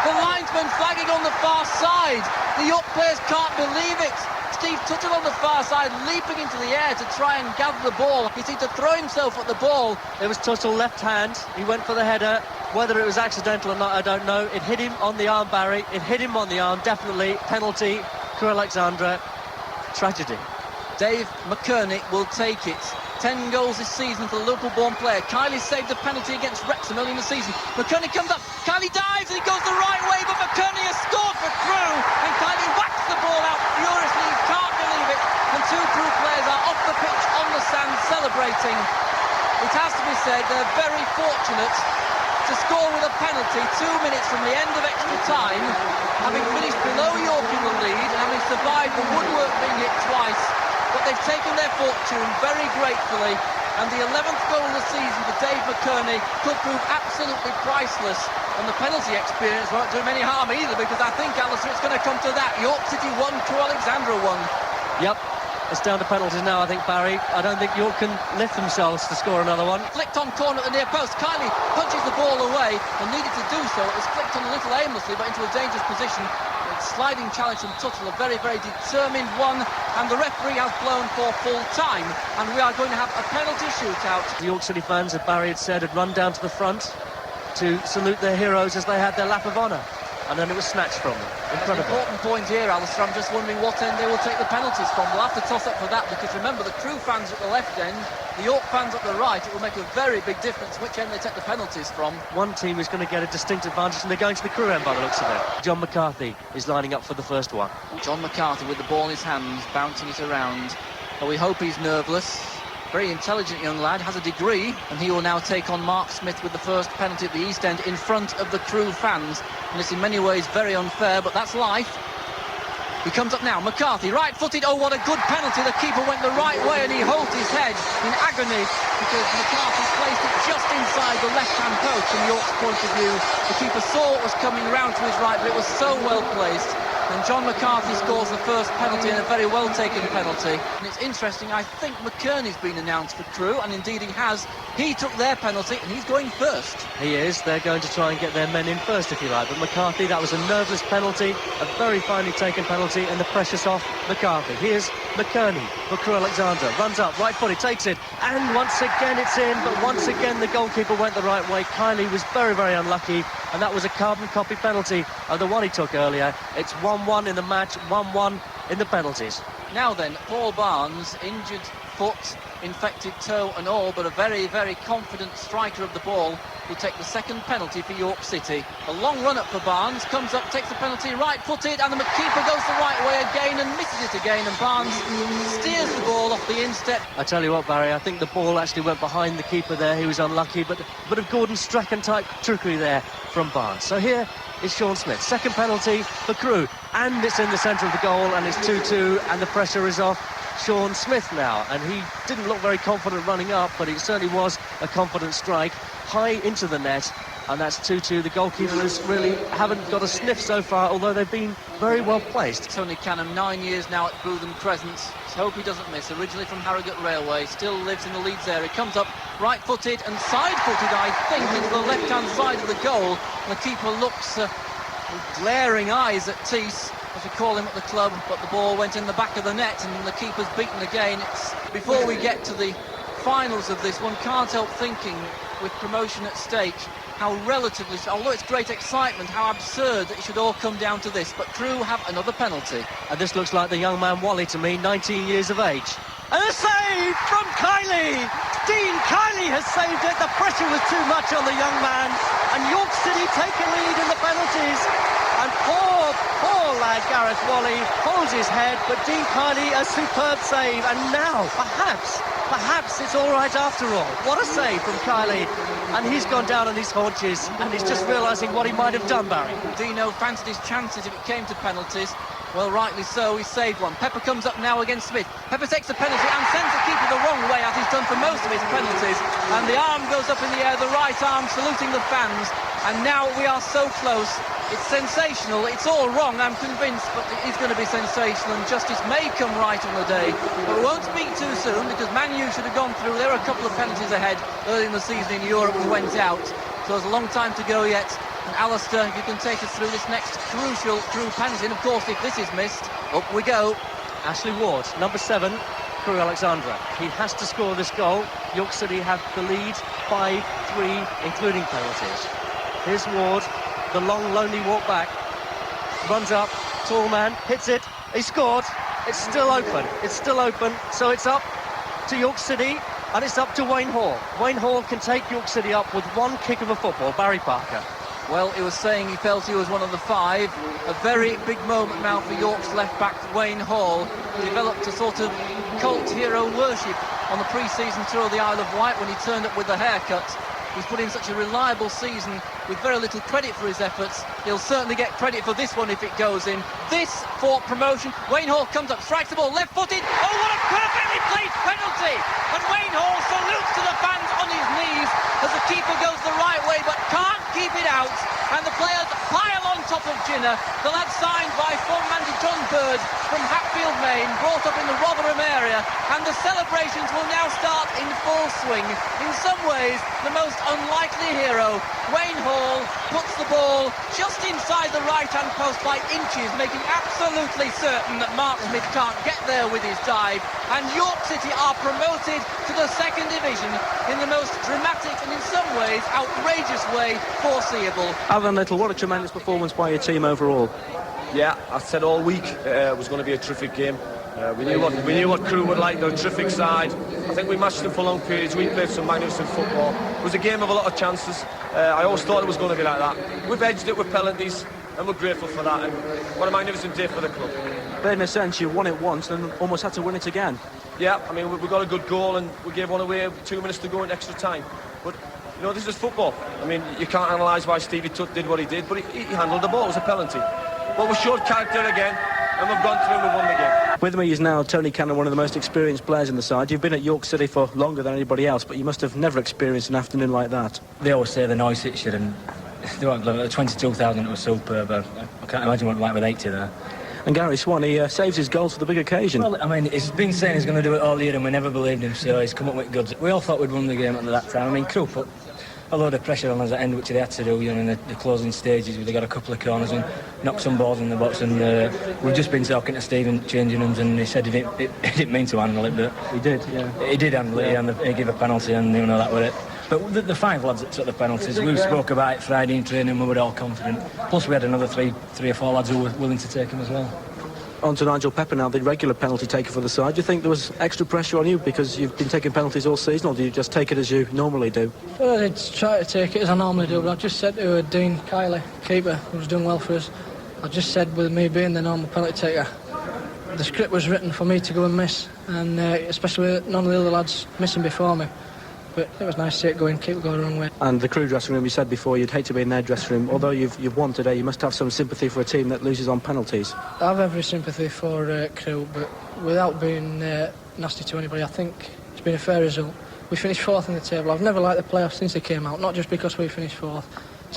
[SPEAKER 3] The linesman flagging on the far side. The York players can't believe it. Steve Tuthill on the far side, leaping into the air to try and gather the ball. He seemed to throw himself at the ball.
[SPEAKER 4] It was Tuthill left hand. He went for the header. Whether it was accidental or not, I don't know. It hit him on the arm, Barry. It hit him on the arm, definitely. Penalty, Crewe Alexandra. Tragedy.
[SPEAKER 3] Dave McKerney will take it. 10 goals this season for the local-born player. Kylie saved a penalty against Wrexham early in the season. McKerney comes up. Kylie dives and he goes the right way, but McKerney has scored for Crewe. And Kylie whacks the ball out furiously. He can't believe it. And 2 Crewe players are off the pitch on the sand celebrating. It has to be said, they're very fortunate to score with a penalty 2 minutes from the end of extra time, having finished below York in the lead and having survived the woodwork being hit twice. But they've taken their fortune very gratefully, and the 11th goal of the season for Dave McKerney could prove absolutely priceless, and the penalty experience won't do him any harm either, because I think, Alistair, it's going to come to that. York City 1, Crewe Alexandra 1.
[SPEAKER 4] Yep. It's down to penalties now, I think, Barry. I don't think York can lift themselves to score another one.
[SPEAKER 3] Flicked on corner at the near post. Kylie punches the ball away and needed to do so. It was flicked on a little aimlessly, but into a dangerous position. It's sliding challenge from Tuthill, a very, very determined one. And the referee has blown for full time. And we are going to have a penalty shootout.
[SPEAKER 4] The York City fans, as Barry had said, had run down to the front to salute their heroes as they had their lap of honour. And then it was snatched from them. Incredible.
[SPEAKER 3] An important point here, Alistair. I'm just wondering what end they will take the penalties from. We'll have to toss up for that, because remember, the Crewe fans at the left end, the York fans at the right, it will make a very big difference which end they take the penalties from.
[SPEAKER 4] One team is going to get a distinct advantage, and they're going to the Crewe end by the looks of it. John McCarthy is lining up for the first one.
[SPEAKER 3] John McCarthy with the ball in his hands, bouncing it around. But we hope he's nerveless. Very intelligent young lad, has a degree, and he will now take on Mark Smith with the first penalty at the East End in front of the Crewe fans. And it's in many ways very unfair, but that's life. He comes up now, McCarthy, right-footed. Oh, what a good penalty. The keeper went the right way and he holds his head in agony because McCarthy placed it just inside the left-hand post from York's point of view. The keeper saw it was coming round to his right, but it was so well placed. And John McCarthy scores the first penalty, and a very well-taken penalty. And it's interesting, I think McKerney's been announced for Crewe, and indeed he has. He took their penalty, and he's going first.
[SPEAKER 4] He is. They're going to try and get their men in first, if you like. But McCarthy, that was a nerveless penalty, a very finely taken penalty, and the pressure's off McCarthy. Here's McKerney for Crewe Alexandra. Runs up, right-footed, takes it, and once again it's in, but once again the goalkeeper went the right way. Kylie was very, very unlucky, and that was a carbon copy penalty of the one he took earlier. It's 1-1 in the match, 1-1 in the penalties.
[SPEAKER 3] Now then, Paul Barnes, injured foot, infected toe and all, but a very, very confident striker of the ball, will take the second penalty for York City. A long run-up for Barnes, comes up, takes the penalty, right-footed, and the keeper goes the right way again and misses it again, and Barnes steers the ball off the instep.
[SPEAKER 4] I tell you what, Barry, I think the ball actually went behind the keeper there. He was unlucky, but a bit of Gordon Strachan-type trickery there from Barnes. So here is Sean Smith. Second penalty for Crewe, and it's in the centre of the goal, and it's 2-2, and the pressure is off Sean Smith now, and he didn't look very confident running up, but it certainly was a confident strike high into the net, And that's 2-2. The goalkeepers really haven't got a sniff so far, although they've been very well placed.
[SPEAKER 3] Tony Canham, 9 years now at Bootham Crescent. Let's hope he doesn't miss. Originally from Harrogate Railway, still lives in the Leeds area. Comes up right-footed and side-footed, I think, into the left-hand side of the goal. And the keeper looks with glaring eyes at Teese, as we call him at the club, but the ball went in the back of the net and the keeper's beaten again. Before we get to the finals of this, one can't help thinking, with promotion at stake, how relatively, although it's great excitement, how absurd that it should all come down to this. But Crewe have another penalty.
[SPEAKER 4] And this looks like the young man Wally to me, 19 years of age. And a save from Kiley! Dean Kiley has saved it. The pressure was too much on the young man. And York City take a lead in the penalties. And poor lad Gareth Wally holds his head, but Dean Kiley, a superb save. And now, perhaps it's all right after all. What a save from Kiley. And he's gone down on his haunches, and he's just realising what he might have done, Barry.
[SPEAKER 3] Dino fancied his chances if it came to penalties. Well, rightly so, he saved one. Pepper comes up now against Smith. Pepper takes the penalty and sends the keeper the wrong way, as he's done for most of his penalties. And the arm goes up in the air, the right arm saluting the fans. And now we are so close. It's sensational. It's all wrong, I'm convinced, but it is going to be sensational, and justice may come right on the day. But we won't speak too soon, because Man U should have gone through. There were a couple of penalties ahead early in the season in Europe who went out. So there's a long time to go yet. And Alistair, you can take us through this next crucial Crewe penalty. And of course, if this is missed, up we go.
[SPEAKER 4] Ashley Ward, number 7, Crewe Alexandra. He has to score this goal. York City have the lead, 5-3, including penalties. Here's Ward, the long, lonely walk back. Runs up, tall man, hits it. He scored. It's still open. It's still open. So it's up to York City, and it's up to Wayne Hall. Wayne Hall can take York City up with one kick of a football. Barry Parker.
[SPEAKER 3] Well, he was saying he felt he was one of the 5. A very big moment now for York's left-back, Wayne Hall. Developed a sort of cult hero worship on the pre-season tour of the Isle of Wight when he turned up with the haircut. He's put in such a reliable season with very little credit for his efforts. He'll certainly get credit for this one if it goes in. This for promotion. Wayne Hall comes up, strikes the ball, left-footed. Oh, what a perfectly placed penalty! And Wayne Hall salutes to the fans on his knees as the keeper goes the right way but can't keep it out. And the players pile on top of Jinnah. The lad signed by former manager John Bird from Hatfield, Maine, brought up in the Rotherham area. And the celebrations will now start in full swing. In some ways, the most unlikely hero, Wayne Hall, puts the ball just inside the right-hand post by inches, making absolutely certain that Mark Smith can't get there with his dive. And York City are promoted to the 2nd division in the most dramatic and in some ways outrageous way foreseeable.
[SPEAKER 18] Alan Little, what a tremendous performance by your team overall.
[SPEAKER 16] Yeah, I said all week it was going to be a terrific game. We knew what Crewe would like, they're a terrific side. I think we matched them for long periods. We played some magnificent football. It was a game of a lot of chances. I always thought it was going to be like that. We've edged it with penalties, and we're grateful for that. And what a magnificent day for the club.
[SPEAKER 18] But in a sense, you won it once and almost had to win it again.
[SPEAKER 16] Yeah, I mean, we got a good goal and we gave one away 2 minutes to go in extra time. But, you know, this is football. I mean, you can't analyse why Stevie Tutt did what he did, but he handled the ball. It was a penalty. But we showed character again, and we've gone through and we've won the game.
[SPEAKER 18] With me is now Tony Canham, one of the most experienced players in the side. You've been at York City for longer than anybody else, but you must have never experienced an afternoon like that.
[SPEAKER 22] They always say the noise hits you, and they weren't 22,000, it was superb. I can't imagine what it was like with 80 there.
[SPEAKER 18] And Gary Swan, he saves his goals for the big occasion.
[SPEAKER 22] Well, I mean, he's been saying he's going to do it all year, and we never believed him, so he's come up with goods. We all thought we'd won the game at that time. I mean, Crewe put a load of pressure on us at the end, which they had to do, you know, in the closing stages. They got a couple of corners and knocked some balls in the box, and we've just been talking to Stephen, changing rooms, and he said he didn't mean to handle it, but
[SPEAKER 18] he did, yeah.
[SPEAKER 22] He did handle it, and he gave a penalty, and you know, that was it. But the 5 lads that took the penalties, we spoke about it Friday in training, we were all confident. Plus we had another three or four lads who were willing to take him as well.
[SPEAKER 18] On to Nigel Pepper now, the regular penalty taker for the side. Do you think there was extra pressure on you because you've been taking penalties all season, or do you just take it as you normally do?
[SPEAKER 24] Well, I did try to take it as I normally do, but I just said to Dean Kiley, keeper, who was doing well for us, I just said, with me being the normal penalty taker, the script was written for me to go and miss, and especially with none of the other lads missing before me. But it was nice to see it going, keep it going the wrong way.
[SPEAKER 18] And the Crewe dressing room, you said before you'd hate to be in their dressing room. Although you've won today, you must have some sympathy for a team that loses on penalties.
[SPEAKER 24] I have every sympathy for Crewe, but without being nasty to anybody, I think it's been a fair result. We finished 4th in the table. I've never liked the playoffs since they came out, not just because we finished 4th.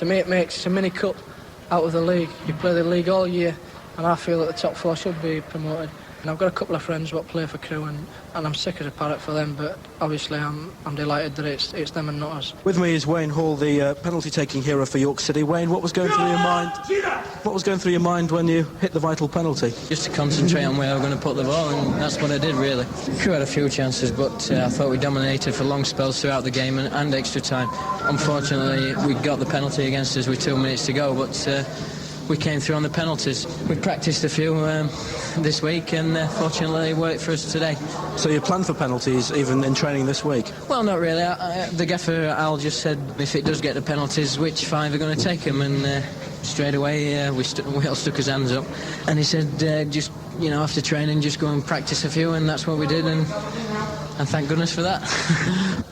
[SPEAKER 24] To me, it makes a mini cup out of the league. You play the league all year, and I feel that the top 4 should be promoted. And I've got a couple of friends what play for Crewe, and I'm sick as a parrot for them, but obviously I'm delighted that it's them and not us.
[SPEAKER 18] With me is Wayne Hall, the penalty-taking hero for York City. Wayne, what was going through your mind? What was going through your mind when you hit the vital penalty?
[SPEAKER 23] Just to concentrate on where I'm going to put the ball, and that's what I did, really. Crewe had a few chances, but I thought we dominated for long spells throughout the game and extra time. Unfortunately, we got the penalty against us with 2 minutes to go, but we came through on the penalties. We practiced a few this week, and fortunately it worked for us today.
[SPEAKER 18] So you planned for penalties even in training this week?
[SPEAKER 23] Well, not really. The gaffer, Al, just said if it does get the penalties, which 5 are going to take them, and straight away we all stuck his hands up, and he said just, you know, after training, just go and practice a few, and that's what we did, and thank goodness for that.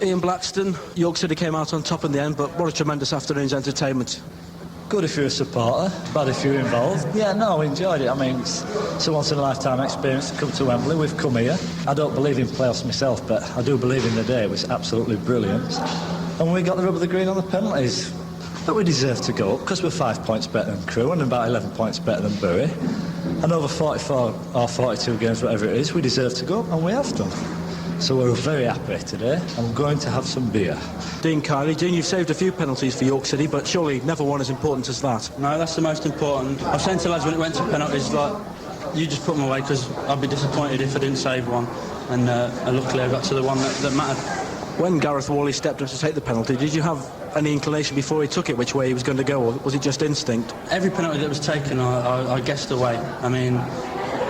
[SPEAKER 18] Ian Blackstone, York City came out on top in the end, but what a tremendous afternoon's entertainment.
[SPEAKER 8] Good if you're a supporter, bad if you're involved. Yeah, no, I enjoyed it. I mean, it's a once-in-a-lifetime experience to come to Wembley. We've come here. I don't believe in playoffs myself, but I do believe in the day. It was absolutely brilliant. And we got the rub of the green on the penalties. But we deserve to go up because we're 5 points better than Crewe and about 11 points better than Bury. And over 44 or 42 games, whatever it is, we deserve to go up, and we have done. So we're very happy today. I'm going to have some beer.
[SPEAKER 18] Dean Kiley. Dean, you've saved a few penalties for York City, but surely never one as important as that.
[SPEAKER 15] No, that's the most important. I was saying to lads when it went to penalties, like, you just put them away, because I'd be disappointed if I didn't save one. And luckily I got to the one that mattered.
[SPEAKER 18] When Gareth Worley stepped up to take the penalty, did you have any inclination before he took it which way he was going to go, or was it just instinct?
[SPEAKER 15] Every penalty that was taken, I guessed away. I mean,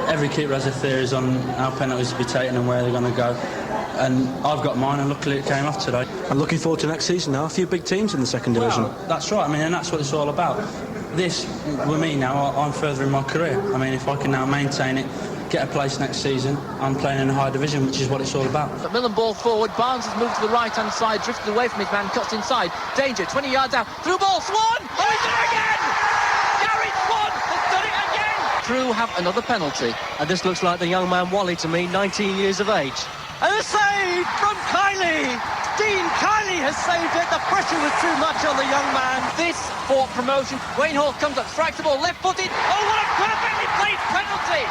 [SPEAKER 15] every keeper has their theories on how penalties to be taken and where they're going to go. And I've got mine, and luckily it came off today.
[SPEAKER 18] I'm looking forward to next season now. A few big teams in the second division.
[SPEAKER 15] Well, that's right. I mean, and that's what it's all about. This, with me now, I'm further in my career. I mean, if I can now maintain it, get a place next season, I'm playing in a higher division, which is what it's all about.
[SPEAKER 3] Macmillan ball forward. Barnes has moved to the right-hand side, drifted away from his man, cuts inside. Danger, 20 yards out. Through ball, Swan! Oh, he's done it again! Gary Swan has done it again!
[SPEAKER 4] Crewe have another penalty, and this looks like the young man Wally to me, 19 years of age.
[SPEAKER 12] And a save from Kiley. Dean Kiley has saved it. The pressure was too much on the young man.
[SPEAKER 3] This for promotion. Wayne Hall comes up, strikes the ball, left-footed. Oh, what a perfectly placed penalty!